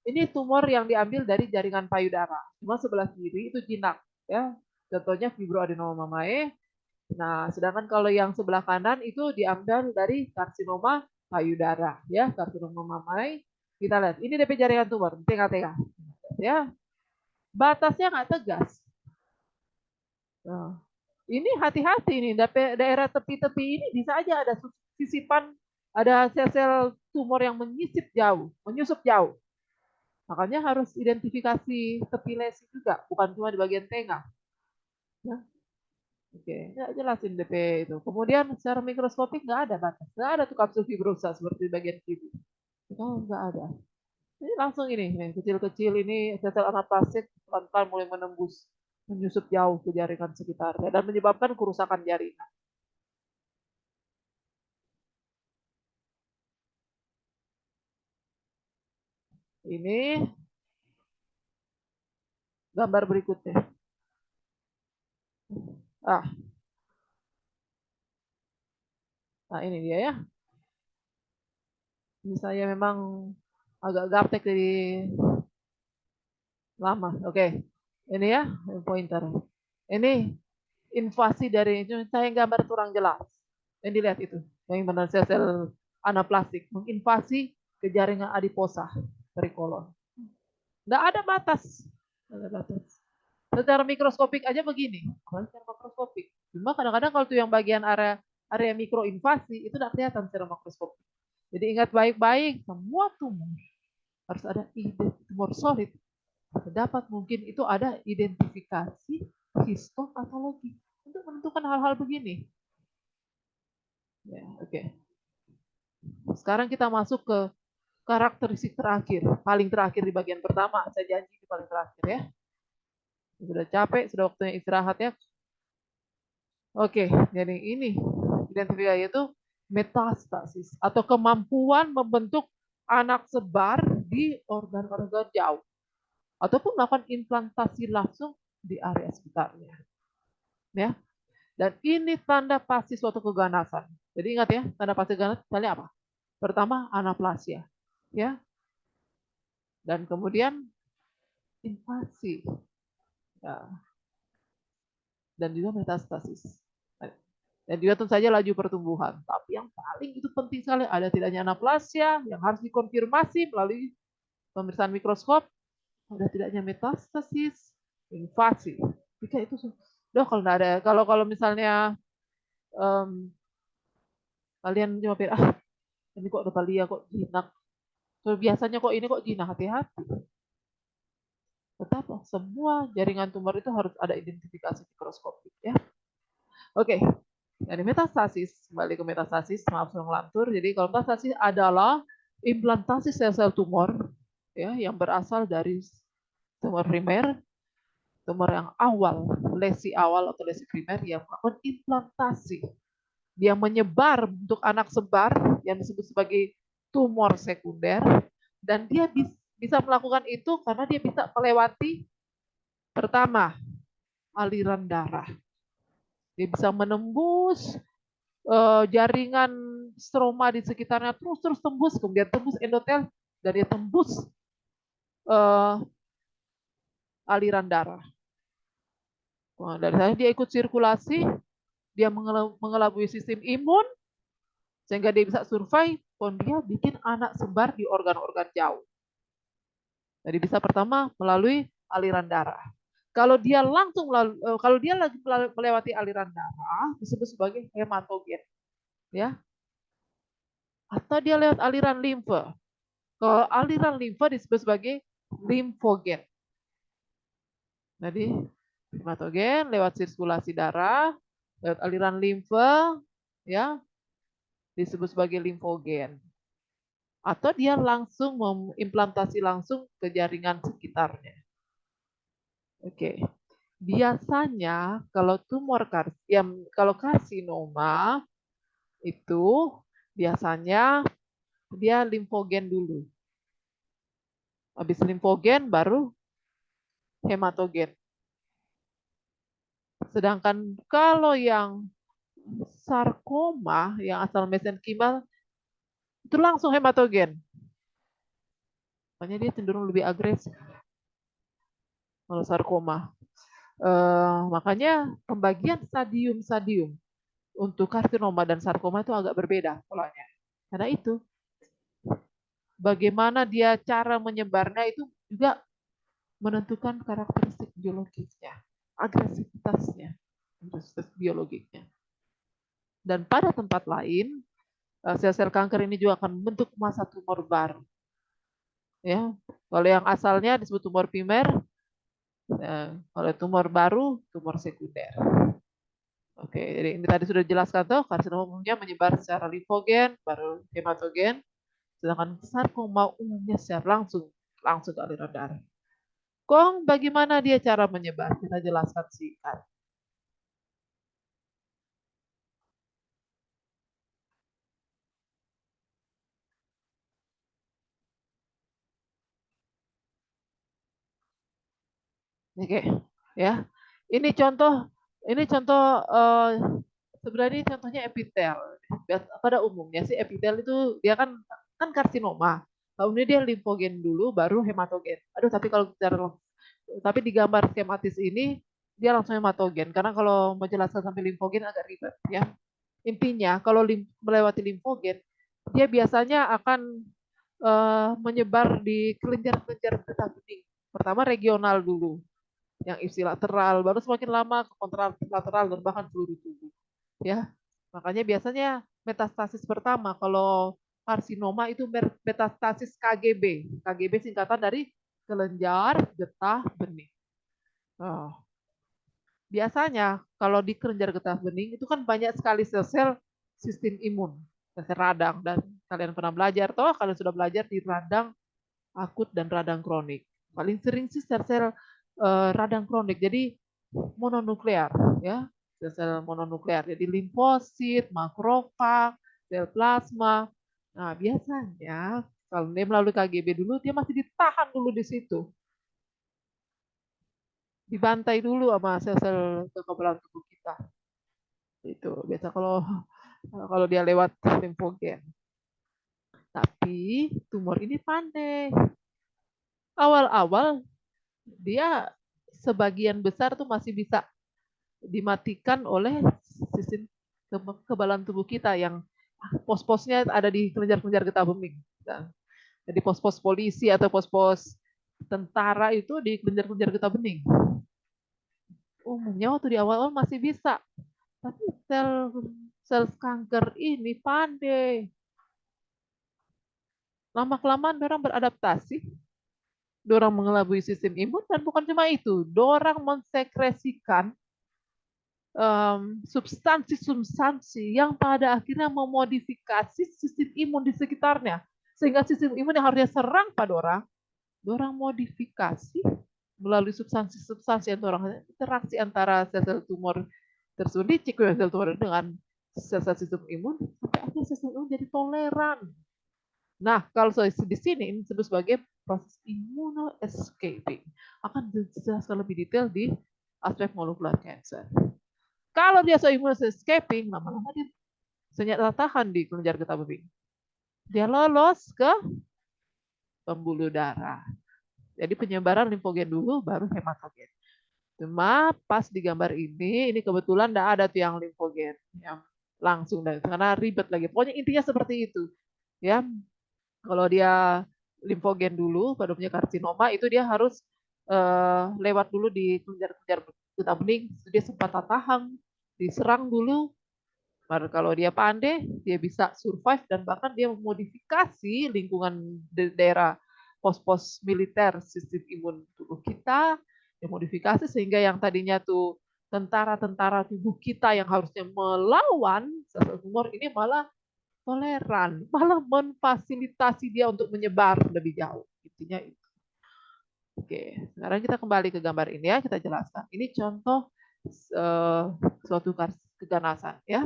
Ini tumor yang diambil dari jaringan payudara. Cuma sebelah kiri itu jinak ya. Contohnya fibroadenoma mamae. Nah sedangkan kalau yang sebelah kanan itu diambil dari karsinoma payudara ya. Karsinoma mamae. Kita lihat ini DP jaringan tumor tengah-tengah ya. Batasnya nggak tegas. Nah, ini hati-hati nih, daerah tepi-tepi ini bisa aja ada sisipan, ada sel-sel tumor yang menyusup jauh. Makanya harus identifikasi tepi lesi juga, bukan cuma di bagian tengah. Ya. Oke, ya, jelasin DP itu. Kemudian secara mikroskopik nggak ada batas, nggak ada tuh kapsul fibrosa seperti di bagian kiri. Nggak ada. Ini langsung ini kecil-kecil ini sel-sel anaplasid pelan-pelan mulai menembus, menyusup jauh ke jaringan sekitarnya dan menyebabkan kerusakan jaringan. Ini gambar berikutnya. Ah, nah ini dia ya. Ini saya memang agak gaptek dari lama. Oke, ini ya pointer. Ini invasi dari saya gambar kurang jelas. Yang dilihat itu, yang benar sel-sel anaplastik menginvasi ke jaringan adiposa perikolon. Nggak ada batas. Nggak ada batas. Secara mikroskopik aja begini, secara makroskopik. Cuma kadang-kadang kalau tuh yang bagian area area mikroinvasi itu tidak kelihatan secara makroskopik. Jadi ingat baik-baik, semua tumor harus ada tumor solid. Terdapat mungkin itu ada identifikasi histopatologi untuk menentukan hal-hal begini. Ya, oke. Okay. Sekarang kita masuk ke karakteristik terakhir, paling terakhir di bagian pertama. Saya janji di paling terakhir ya. Sudah capek, sudah waktunya istirahat ya. Oke, jadi ini identifikasi itu metastasis atau kemampuan membentuk anak sebar di organ-organ jauh ataupun melakukan implantasi langsung di area sekitarnya. Ya, dan ini tanda pasti suatu keganasan. Jadi ingat ya, tanda pasti keganasan misalnya apa? Pertama, anaplasia. Ya, dan kemudian invasi. Ya, dan juga metastasis. Dan juga tentu saja laju pertumbuhan. Tapi yang paling itu penting sekali ada tidaknya anaplasia yang harus dikonfirmasi melalui pemeriksaan mikroskop, ada tidaknya metastasis, invasi. Jika itu sudah kalau ada kalau misalnya um, kalian cuma pikir ini kok ada balia kok jinak. So, biasanya kok ini kok jinak, hati-hati. Tetap semua jaringan tumor itu harus ada identifikasi mikroskopik ya. Oke, dari metastasis, kembali ke metastasis, maaf saya ngelantur. Jadi kalau metastasis adalah implantasi sel-sel tumor ya yang berasal dari tumor primer, tumor yang awal, lesi awal atau lesi primer yang melakukan implantasi. Dia menyebar untuk anak sebar yang disebut sebagai tumor sekunder dan dia bisa melakukan itu karena dia bisa melewati pertama aliran darah. Dia bisa menembus jaringan stroma di sekitarnya terus tembus, kemudian tembus endotel dan dia tembus uh, aliran darah. Nah, dari sana dia ikut sirkulasi, dia mengelabui sistem imun sehingga dia bisa survive, dan dia bikin anak sebar di organ-organ jauh. Jadi bisa pertama melalui aliran darah. Kalau dia langsung kalau dia lagi melewati aliran darah disebut sebagai hematogen, ya. Atau dia lewat aliran limfe. Kalau aliran limfe disebut sebagai limfogen. Jadi hematogen lewat sirkulasi darah, lewat aliran limfe, ya disebut sebagai limfogen. Atau dia langsung mengimplantasi langsung ke jaringan sekitarnya. Oke. Biasanya kalau tumor kalau karsinoma itu biasanya dia limfogen dulu. Habis limfogen baru hematogen. Sedangkan kalau yang sarkoma yang asal mesenkimal itu langsung hematogen. Makanya dia cenderung lebih agresif kalau sarkoma. Makanya pembagian stadium-stadium untuk karsinoma dan sarkoma itu agak berbeda polanya. Karena itu bagaimana dia cara menyebarnya itu juga menentukan karakteristik biologisnya, agresivitasnya, agresivitas biologiknya. Dan pada tempat lain, sel-sel kanker ini juga akan membentuk massa tumor baru. Ya, kalau yang asalnya disebut tumor primer, kalau tumor baru, tumor sekunder. Oke, jadi ini tadi sudah dijelaskan tuh, karsinoma umumnya menyebar secara limfogen, baru hematogen, sedangkan sarkoma umumnya secara langsung ke aliran darah. Kong, bagaimana dia cara menyebar? Kita jelaskan singkat. Oke, ya. Ini contoh sebenarnya contohnya epitel. Pada umumnya sih epitel itu dia kan karsinoma. Kemudian dia limfogen dulu baru hematogen. Aduh, tapi di gambar skematis ini dia langsung hematogen karena kalau menjelaskan sampai limfogen agak ribet ya. Intinya kalau melewati limfogen dia biasanya akan menyebar di kelenjar-kelenjar getah bening. Pertama regional dulu, yang isi lateral, baru semakin lama ke kontralateral dan bahkan seluruh tubuh. Ya, makanya biasanya metastasis pertama kalau karsinoma itu metastasis KGB. KGB singkatan dari kelenjar getah bening. Oh, biasanya kalau di kelenjar getah bening itu kan banyak sekali sel-sel sistem imun, sel radang, dan kalian pernah belajar toh, kalian sudah belajar di radang akut dan radang kronik. Paling sering sih sel-sel radang kronik. Jadi mononuklear ya, sel-sel mononuklear. Jadi limfosit, makrofag, sel plasma. Nah, biasanya kalau dia melalui KGB dulu dia masih ditahan dulu di situ. Dibantai dulu sama sel-sel kekebalan tubuh kita. Itu biasa kalau kalau dia lewat limfogen. Tapi tumor ini pandai. Awal-awal dia sebagian besar tuh masih bisa dimatikan oleh sistem kekebalan tubuh kita yang pos-posnya ada di kelenjar-kelenjar getah bening. Nah, jadi pos-pos polisi atau pos-pos tentara itu di kelenjar-kelenjar getah bening. Umumnya waktu di awal-awal masih bisa, tapi sel kanker ini pandai. Lama-kelamaan orang beradaptasi, orang mengelabui sistem imun, dan bukan cuma itu, orang mensekresikan substansi-substansi yang pada akhirnya memodifikasi sistem imun di sekitarnya. Sehingga sistem imun yang harusnya serang pada orang modifikasi melalui substansi-substansi yang orang interaksi antara sel-sel tumor tersebut di sel tumor dengan sel-sel sistem imun, sampai akhirnya sistem imun jadi toleran. Nah, kalau di sini ini disebut sebagai proses immunoescaping. Akan dijelaskan lebih detail di aspek molecular cancer. Kalau dia immunoescaping, lama-lama dia senjata tahan di kelenjar getah bening. Dia lolos ke pembuluh darah. Jadi penyebaran limfogen dulu, baru hematogen. Cuma pas di gambar ini kebetulan tidak ada tuh yang limfogen, yang langsung dari karena ribet lagi. Pokoknya intinya seperti itu. Ya, kalau dia limfogen dulu, pada punya karsinoma itu dia harus lewat dulu di kelenjar-kelenjar getah bening, dia sempat tahan, diserang dulu. Baru kalau dia pandai, dia bisa survive dan bahkan dia memodifikasi lingkungan daerah pos-pos militer sistem imun tubuh kita, dimodifikasi sehingga yang tadinya tuh tentara-tentara tubuh kita yang harusnya melawan sel tumor ini malah toleran, malah memfasilitasi dia untuk menyebar lebih jauh. Intinya itu. Oke, sekarang kita kembali ke gambar ini ya, kita jelaskan. Ini contoh suatu keganasan ya.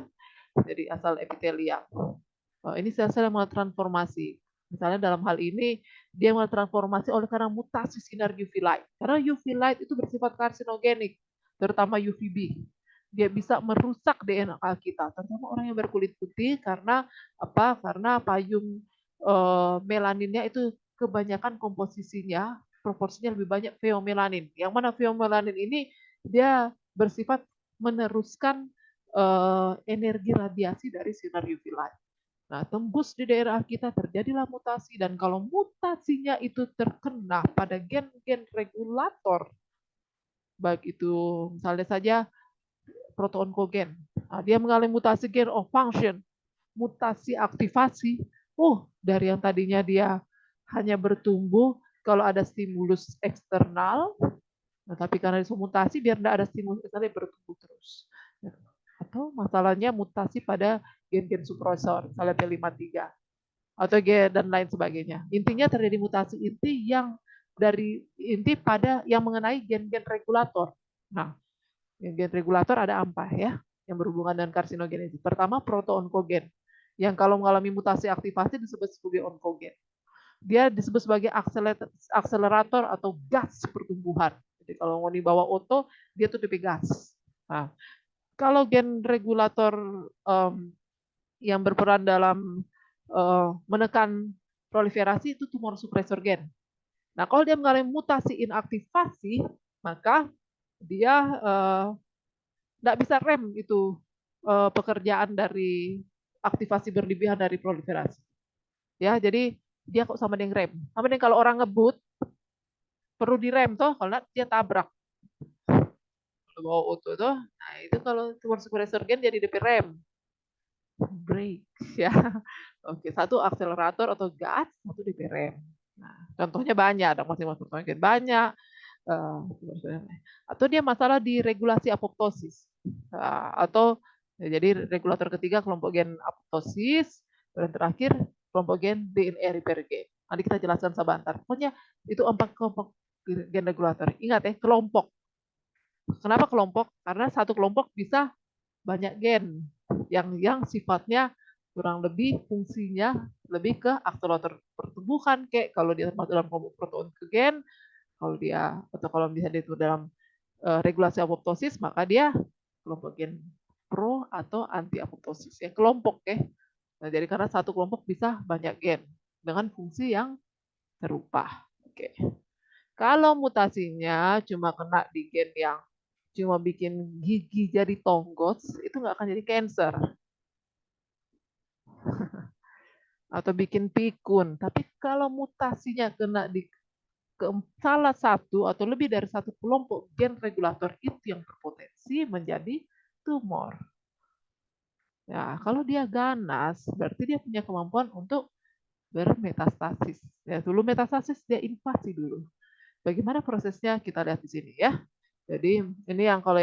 Jadi asal epitelia. Ini sel-sel yang mulai transformasi. Misalnya dalam hal ini dia mulai transformasi oleh karena mutasi sinar UV light. Karena UV light itu bersifat karsinogenik, terutama UVB. Dia bisa merusak DNA kita, terutama orang yang berkulit putih karena apa? Karena payung melaninnya itu kebanyakan komposisinya proporsinya lebih banyak feomelanin. Yang mana feomelanin ini dia bersifat meneruskan energi radiasi dari sinar UV light. Nah, tembus di daerah kita terjadilah mutasi dan kalau mutasinya itu terkena pada gen-gen regulator, baik itu misalnya saja proto-onkogen, nah, dia mengalami mutasi gain of function, mutasi aktivasi, dari yang tadinya dia hanya bertumbuh kalau ada stimulus eksternal, nah, tapi karena mutasi biar tidak ada stimulus eksternal bertumbuh terus. Atau masalahnya mutasi pada gen-gen suppressor, misalnya P53 atau gen dan lain sebagainya. Intinya terjadi mutasi inti yang dari inti pada yang mengenai gen-gen regulator. Nah, gen-gen regulator ada apa ya yang berhubungan dengan karsinogenesis. Pertama proto-onkogen yang kalau mengalami mutasi aktivasi disebut sebagai onkogen. Dia disebut sebagai akselerator atau gas pertumbuhan. Jadi kalau mau dibawa auto, dia tuh DP gas. Nah, kalau gen regulator yang berperan dalam menekan proliferasi itu tumor suppressor gen. Nah, kalau dia mengalami mutasi inaktivasi, maka dia tidak bisa rem itu pekerjaan dari aktivasi berlebihan dari proliferasi. Ya, jadi dia kok sama dengan rem. Sama dengan kalau orang ngebut perlu direm toh, kalau dia tabrak. Kalau bawa auto tuh, nah itu kalau tumor suppressor gen jadi DP rem. Brake ya. Oke, satu akselerator atau gas, satu DP rem. Nah, contohnya banyak, ada masing-masing contohnya banyak. Atau dia masalah di regulasi apoptosis. Atau jadi regulator ketiga kelompok gen apoptosis, dan terakhir kelompok gen DNA repair gen. Nanti kita jelaskan sebentar. Pokoknya itu 4 kelompok gen regulator. Ingat ya, kelompok. Kenapa kelompok? Karena satu kelompok bisa banyak gen yang sifatnya kurang lebih fungsinya lebih ke akselerator pertumbuhan, kayak kalau dia termasuk dalam kelompok protein ke gen, kalau dia atau kalau misalnya itu dalam regulasi apoptosis, maka dia kelompok gen pro atau anti apoptosis ya, kelompok ya. Nah, jadi karena satu kelompok bisa banyak gen dengan fungsi yang serupa. Oke. Kalau mutasinya cuma kena di gen yang cuma bikin gigi jadi tonggos, itu nggak akan jadi cancer. Atau bikin pikun. Tapi kalau mutasinya kena di salah satu atau lebih dari satu kelompok gen regulator itu yang berpotensi menjadi tumor. Ya, kalau dia ganas, berarti dia punya kemampuan untuk bermetastasis. Ya, dulu metastasis dia invasi dulu. Bagaimana prosesnya kita lihat di sini ya. Jadi ini yang kalau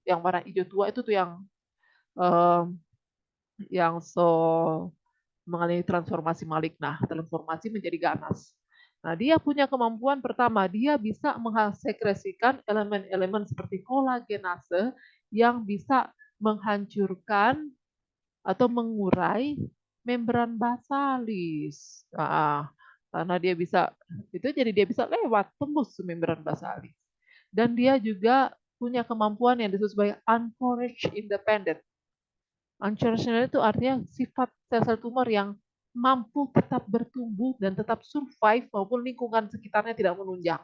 yang warna hijau tua itu tuh yang mengalami transformasi maligna, transformasi menjadi ganas. Nah, dia punya kemampuan pertama, dia bisa mengsekresikan elemen-elemen seperti kolagenase yang bisa menghancurkan atau mengurai membran basalis. Nah, karena dia bisa itu jadi dia bisa lewat tembus membran basalis. Dan dia juga punya kemampuan yang disebut sebagai uncourage independent. Uncourage itu artinya sifat sel-sel tumor yang mampu tetap bertumbuh dan tetap survive maupun lingkungan sekitarnya tidak menunjang.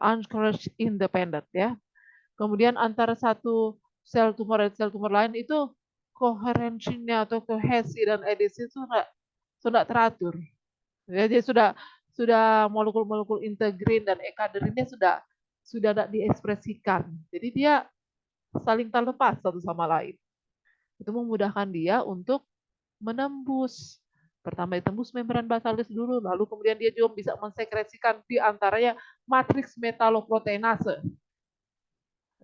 Uncourage independent ya. Kemudian antara satu sel tumor dan sel tumor lain itu koherensinya atau kohesi dan adhesi itu sudah teratur. Ya, jadi sudah molekul-molekul integrin dan ekaderinnya sudah tidak diekspresikan. Jadi dia saling terlepas satu sama lain. Itu memudahkan dia untuk menembus. Pertama ditembus membran basalis dulu, lalu kemudian dia juga bisa mensekresikan di antaranya matriks metaloproteinase.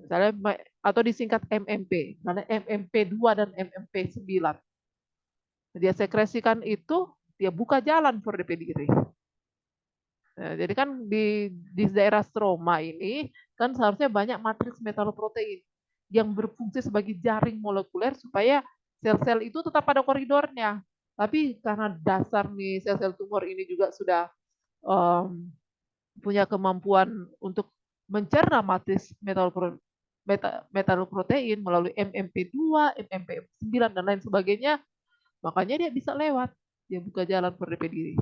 Misalnya atau disingkat MMP, karena MMP2 dan MMP9. Dia sekresikan itu, dia buka jalan for DP diri. Nah, jadi kan di daerah stroma ini kan seharusnya banyak matriks metaloprotein yang berfungsi sebagai jaring molekuler supaya sel-sel itu tetap pada koridornya. Tapi karena dasar nih sel-sel tumor ini juga sudah punya kemampuan untuk mencerna matriks metaloprotein melalui MMP2, MMP9 dan lain sebagainya, makanya dia bisa lewat, dia buka jalan per DP diri.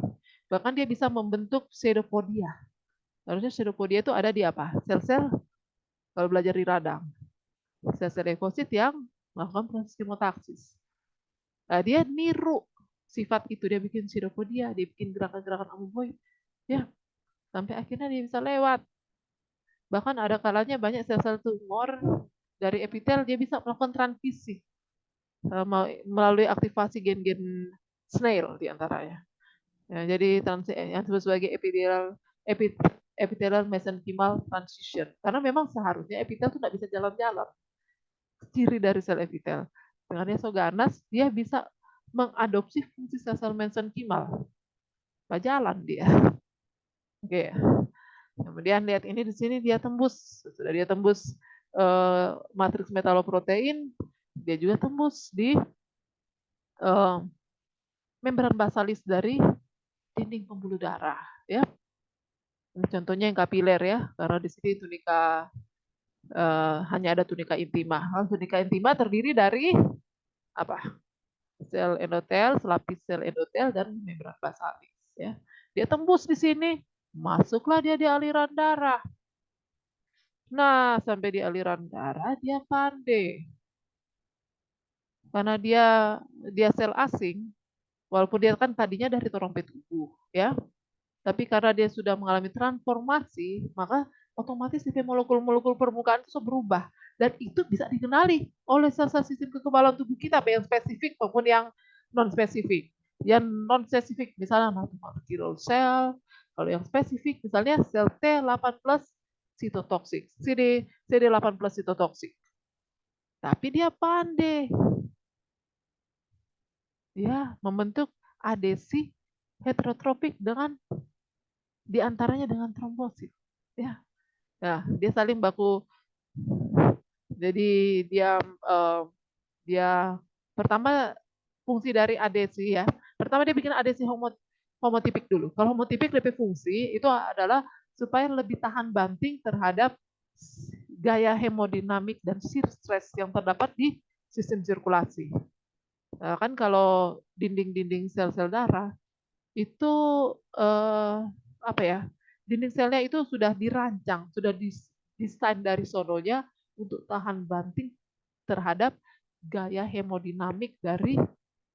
Bahkan dia bisa membentuk pseudopodia. Harusnya pseudopodia itu ada di apa? Sel-sel kalau belajar di radang. Sel-sel leukosit yang melakukan proses kemotaksis. Nah, dia niru sifat itu, dia bikin pseudopodia, dia bikin gerakan-gerakan amoeboid. Ya, sampai akhirnya dia bisa lewat. Bahkan ada kalanya banyak sel-sel tumor dari epitel dia bisa melakukan transisi melalui aktivasi gen-gen snail diantaranya. Ya, jadi yang disebut sebagai epithelial mesenchymal transition. Karena memang seharusnya epitel itu tidak bisa jalan-jalan. Ciri dari sel epitel. Dengan ganas, dia bisa mengadopsi fungsi sel-sel mesenchymal. Tidak jalan dia. Oke. Kemudian lihat ini di sini dia tembus. Sudah dia tembus matriks metaloprotein, dia juga tembus di membran basalis dari dinding pembuluh darah, ya. Contohnya yang kapiler ya, karena di sini tunika hanya ada tunika intima. Tunika intima terdiri dari apa? Sel endotel, selapis sel endotel, dan membran basalis. Ya, dia tembus di sini, masuklah dia di aliran darah. Nah, sampai di aliran darah dia pandai. Karena dia sel asing, walaupun dia kan tadinya dari trompet tubuh, ya. Tapi karena dia sudah mengalami transformasi, maka otomatis tipe molekul-molekul permukaan itu berubah. Dan itu bisa dikenali oleh sel-sel sistem kekebalan tubuh kita, baik yang spesifik maupun yang non-spesifik. Yang non-spesifik misalnya macrolide cell, kalau yang spesifik misalnya sel T8+ sitotoksik, CD8+ sitotoksik. Tapi dia pandai. Dia membentuk adesi heterotropik dengan diantaranya dengan trombosit. Ya, nah, dia saling baku. Jadi dia pertama fungsi dari adesi ya. Pertama dia bikin adesi homotipik dulu. Kalau homotipik lebih fungsi itu adalah supaya lebih tahan banting terhadap gaya hemodinamik dan shear stress yang terdapat di sistem sirkulasi. Nah, kan kalau dinding-dinding sel-sel darah itu apa ya? Dinding selnya itu sudah dirancang, sudah desain dari sononya untuk tahan banting terhadap gaya hemodinamik dari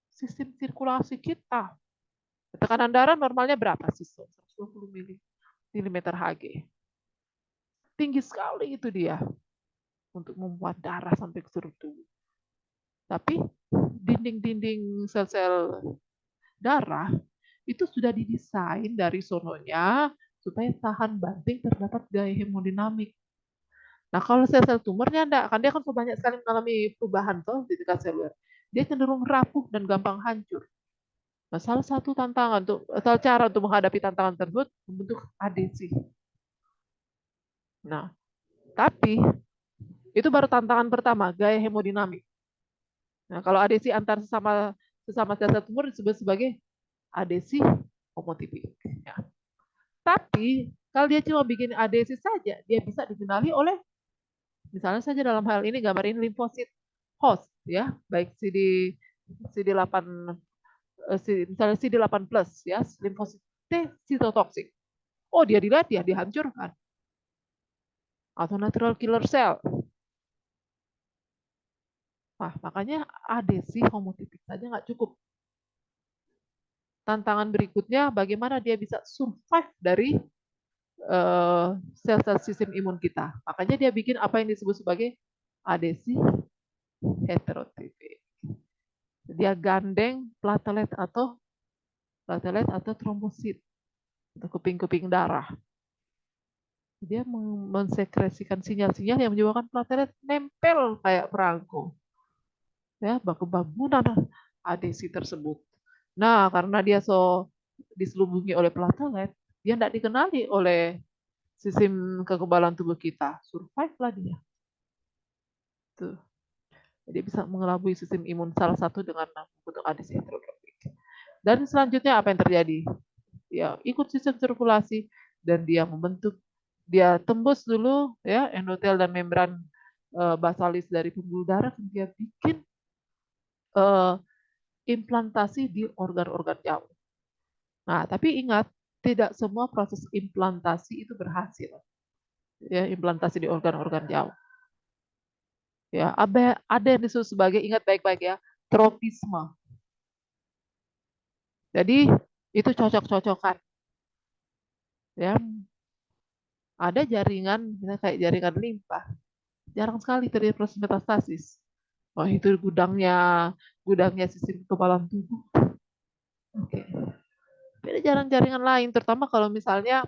sistem sirkulasi kita. Tekanan darah normalnya berapa sih? 120 mm Hg. Tinggi sekali itu dia untuk membuat darah sampai ke seluruh tubuh. Tapi dinding-dinding sel-sel darah itu sudah didesain dari sononya supaya tahan banting terdapat gaya hemodinamik. Nah, kalau sel-sel tumornya enggak, kan dia kan banyak sekali mengalami perubahan toh di tingkat seluler. Dia cenderung rapuh dan gampang hancur. Nah, salah satu cara untuk menghadapi tantangan tersebut membentuk adesi. Nah, tapi itu baru tantangan pertama, gaya hemodinamik. Nah, kalau adesi antar sesama sel-sel tumor disebut sebagai adesi homotipik. Ya. Tapi kalau dia cuma bikin adesi saja, dia bisa dikenali oleh misalnya saja dalam hal ini gambar ini limfosit host ya, baik CD8 misalnya CD8+ ya, limfosit T sitotoksik. Oh, dia dilihat ya dihancurkan. Atau natural killer cell. Nah, makanya adesi homotipik saja nggak cukup. Tantangan berikutnya bagaimana dia bisa survive dari sel-sel sistem imun kita. Makanya dia bikin apa yang disebut sebagai adesi heterotipik. Dia gandeng platelet atau trombosit atau keping-keping darah. Dia mensekresikan sinyal-sinyal yang menyebabkan platelet nempel kayak perangko. Ya, bangunan adesi tersebut. Nah, karena dia diselubungi oleh platelet, dia tidak dikenali oleh sistem kekebalan tubuh kita. Survive lah dia. Tuh. Dia bisa mengelabui sistem imun salah satu dengan bentuk adesi heterotropik. Dan selanjutnya apa yang terjadi? Ya, ikut sistem sirkulasi dan dia tembus dulu ya endotel dan membran basalis dari pembuluh darah, dia bikin implantasi di organ-organ jauh. Nah, tapi ingat, tidak semua proses implantasi itu berhasil. Ya, implantasi di organ-organ jauh. Ya, ada yang disebut sebagai, ingat baik-baik ya, tropisme. Jadi itu cocok-cocokan. Ya, ada jaringan, kayak jaringan limpa. Jarang sekali terjadi proses metastasis. Oh, itu gudangnya sistem kekebalan tubuh. Oke. Ada jaringan lain, terutama kalau misalnya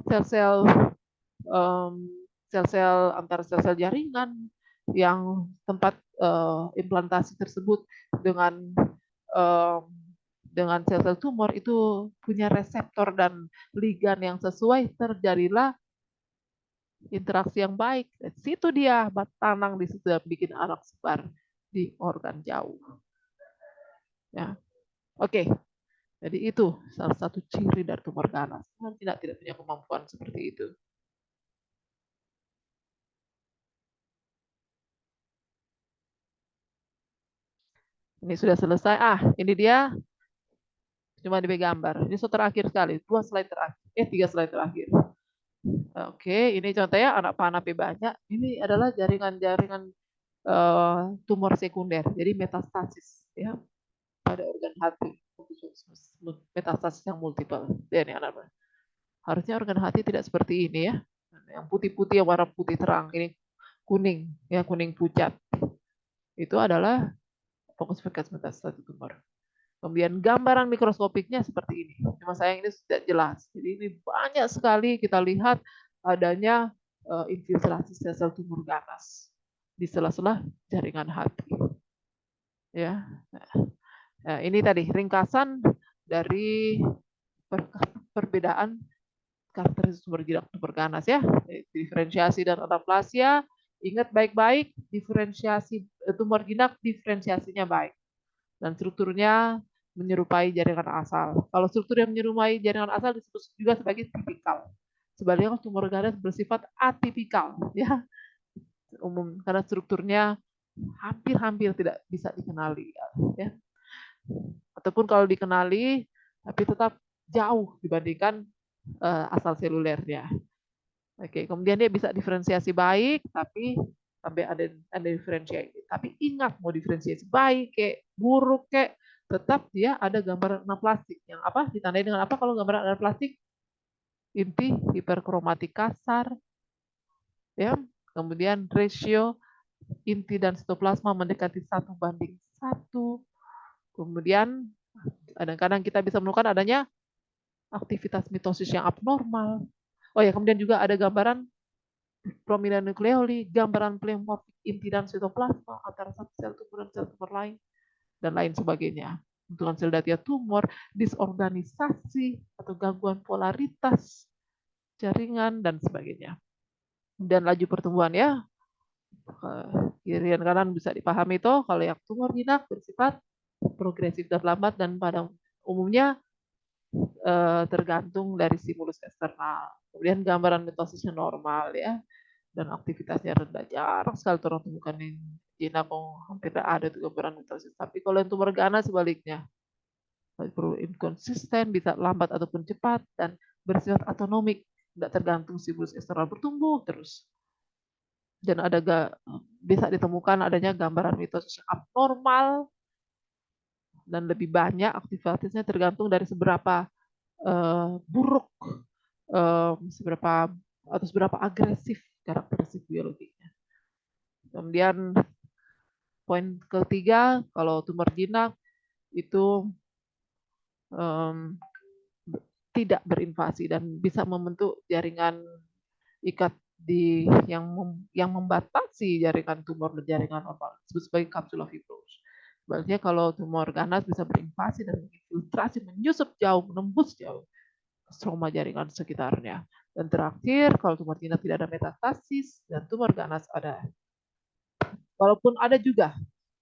sel-sel antara sel-sel jaringan yang tempat implantasi tersebut dengan sel-sel tumor itu punya reseptor dan ligan yang sesuai, terjadilah interaksi yang baik. Di situ dia tanang di situ bikin anak sebar di organ jauh. Ya, oke. Jadi itu salah satu ciri dari tumor ganas. Tidak punya kemampuan seperti itu. Ini sudah selesai. Ini dia cuma di gambar. Ini terakhir sekali. 2 slide terakhir. 3 slide terakhir. Oke, ini contohnya anak panah banyak. Ini adalah jaringan-jaringan tumor sekunder. Jadi metastasis ya pada organ hati. Metastasis yang multiple. Ini anak. Harusnya organ hati tidak seperti ini ya. Yang putih-putih, yang warna putih terang. Ini kuning, ya kuning pucat. Itu adalah fokus metastasis tumor. Kemudian gambaran mikroskopiknya seperti ini. Cuma sayang ini tidak jelas. Jadi ini banyak sekali kita lihat adanya infiltrasi sel-sel tumor ganas di sela-sela jaringan hati. Ya. Nah, ini tadi ringkasan dari perbedaan karakteristik tumor ganas ya. Diferensiasi dan anaplasia. Ingat baik-baik, diferensiasi tumor jinak diferensiasinya baik. Dan strukturnya menyerupai jaringan asal. Kalau struktur yang menyerupai jaringan asal disebut juga sebagai tipikal. Sebaliknya tumor ganas bersifat atipikal, ya umum karena strukturnya hampir tidak bisa dikenali, ya. Ataupun kalau dikenali, tapi tetap jauh dibandingkan asal selulernya. Oke, kemudian dia bisa diferensiasi baik, tapi sampai ada diferensiasi. Tapi ingat mau diferensiasi baik kayak buruk kayak tetap dia ada gambaran anaplastik yang apa ditandai dengan apa kalau gambaran anaplastik inti hiperkromatik kasar ya, kemudian rasio inti dan sitoplasma mendekati 1:1, kemudian kadang-kadang kita bisa menemukan adanya aktivitas mitosis yang abnormal. Oh ya, kemudian juga ada gambaran prominent nukleoli, gambaran pleomorfik inti dan sitoplasma antara satu sel tumor dan sel tumor lain, dan lain sebagainya. Bentukan sel datia tumor, disorganisasi atau gangguan polaritas jaringan dan sebagainya. Dan laju pertumbuhan ya, kiri dan kanan bisa dipahami itu. Kalau yang tumor jinak bersifat progresif dan lambat dan pada umumnya tergantung dari stimulus eksternal. Kemudian gambaran mitosisnya normal ya, dan aktivitasnya rendah. Jarang sekali orang temukan yang jinak, hampir tidak ada tuh gambaran mitosis. Tapi kalau yang tumor ganas sebaliknya, perlu inkonsisten, bisa lambat ataupun cepat, dan bersifat autonomik, tidak tergantung stimulus eksternal, bertumbuh terus. Dan bisa ditemukan adanya gambaran mitosis abnormal dan lebih banyak aktivitasnya tergantung dari seberapa buruk, seberapa agresif karakteristik biologinya. Kemudian poin ketiga, kalau tumor jinak itu tidak berinvasi dan bisa membentuk jaringan ikat yang membatasi jaringan tumor dan jaringan normal, disebut sebagai kapsula fibros. Sebaliknya kalau tumor ganas bisa berinvasi dan menginfiltrasi, menyusup jauh, menembus jauh stroma jaringan sekitarnya. Dan terakhir, kalau tumor jinak tidak ada metastasis dan tumor ganas ada. Walaupun ada juga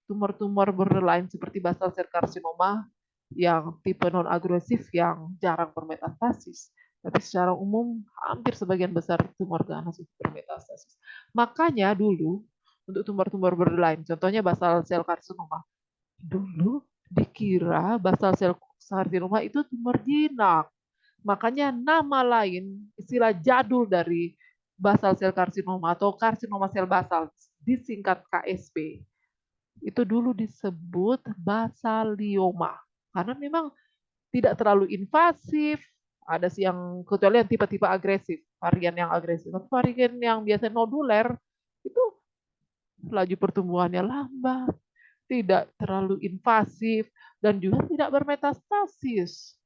tumor-tumor borderline seperti basal cell carcinoma yang tipe non-agresif yang jarang bermetastasis. Tapi secara umum hampir sebagian besar tumor ganas itu bermetastasis. Makanya dulu untuk tumor-tumor borderline, contohnya basal cell carcinoma, dulu dikira basal cell carcinoma itu tumor jinak. Makanya nama lain, istilah jadul dari basal cell carcinoma atau karsinoma sel basal, disingkat KSB, itu dulu disebut basalioma karena memang tidak terlalu invasif. Ada sih yang kecuali yang tipe-tipe agresif, varian yang agresif. Tapi varian yang biasa noduler itu laju pertumbuhannya lambat, tidak terlalu invasif, dan juga tidak bermetastasis.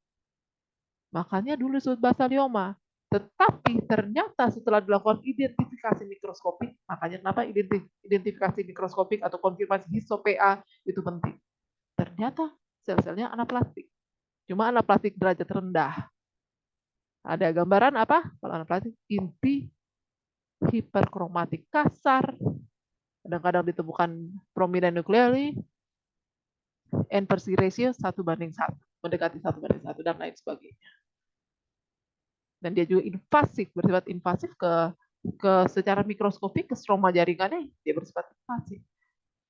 Makanya dulu disebut basalioma. Tetapi ternyata setelah dilakukan identifikasi mikroskopik, makanya kenapa identifikasi mikroskopik atau konfirmasi histo PA itu penting. Ternyata sel-selnya anaplastik. Cuma anaplastik derajat rendah. Ada gambaran apa? Kalau anaplastik inti hiperkromatik kasar, kadang-kadang ditemukan prominent nucleoli, N/C ratio 1:1, mendekati 1:1 dan lain sebagainya. Dan dia juga invasif, bersifat invasif ke secara mikroskopik ke stroma jaringannya, dia bersifat invasif.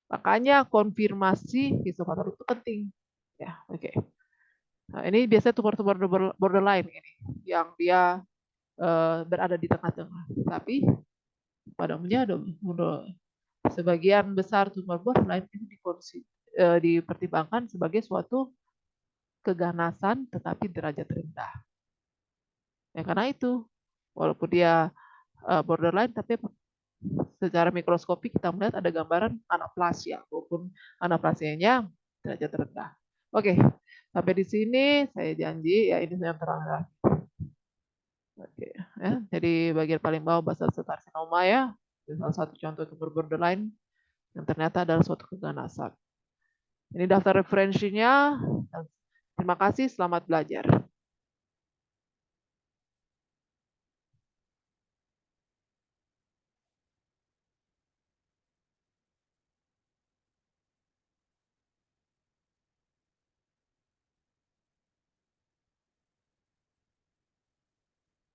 Makanya konfirmasi histofaktor itu penting. Ya, oke. Nah, ini biasanya tumor-tumor borderline ini yang dia berada di tengah-tengah. Tapi pada umumnya sebagian besar tumor borderline itu dipertimbangkan sebagai suatu keganasan tetapi derajat rendah. Ya karena itu, walaupun dia borderline, tapi secara mikroskopik kita melihat ada gambaran anaplasia, walaupun anaplasianya derajat rendah. Oke, sampai di sini saya janji ya ini yang terakhir. Oke, ya, jadi bagian paling bawah basal sel karsinoma ya, salah satu contoh tumor borderline yang ternyata adalah suatu keganasan. Ini daftar referensinya. Terima kasih, selamat belajar.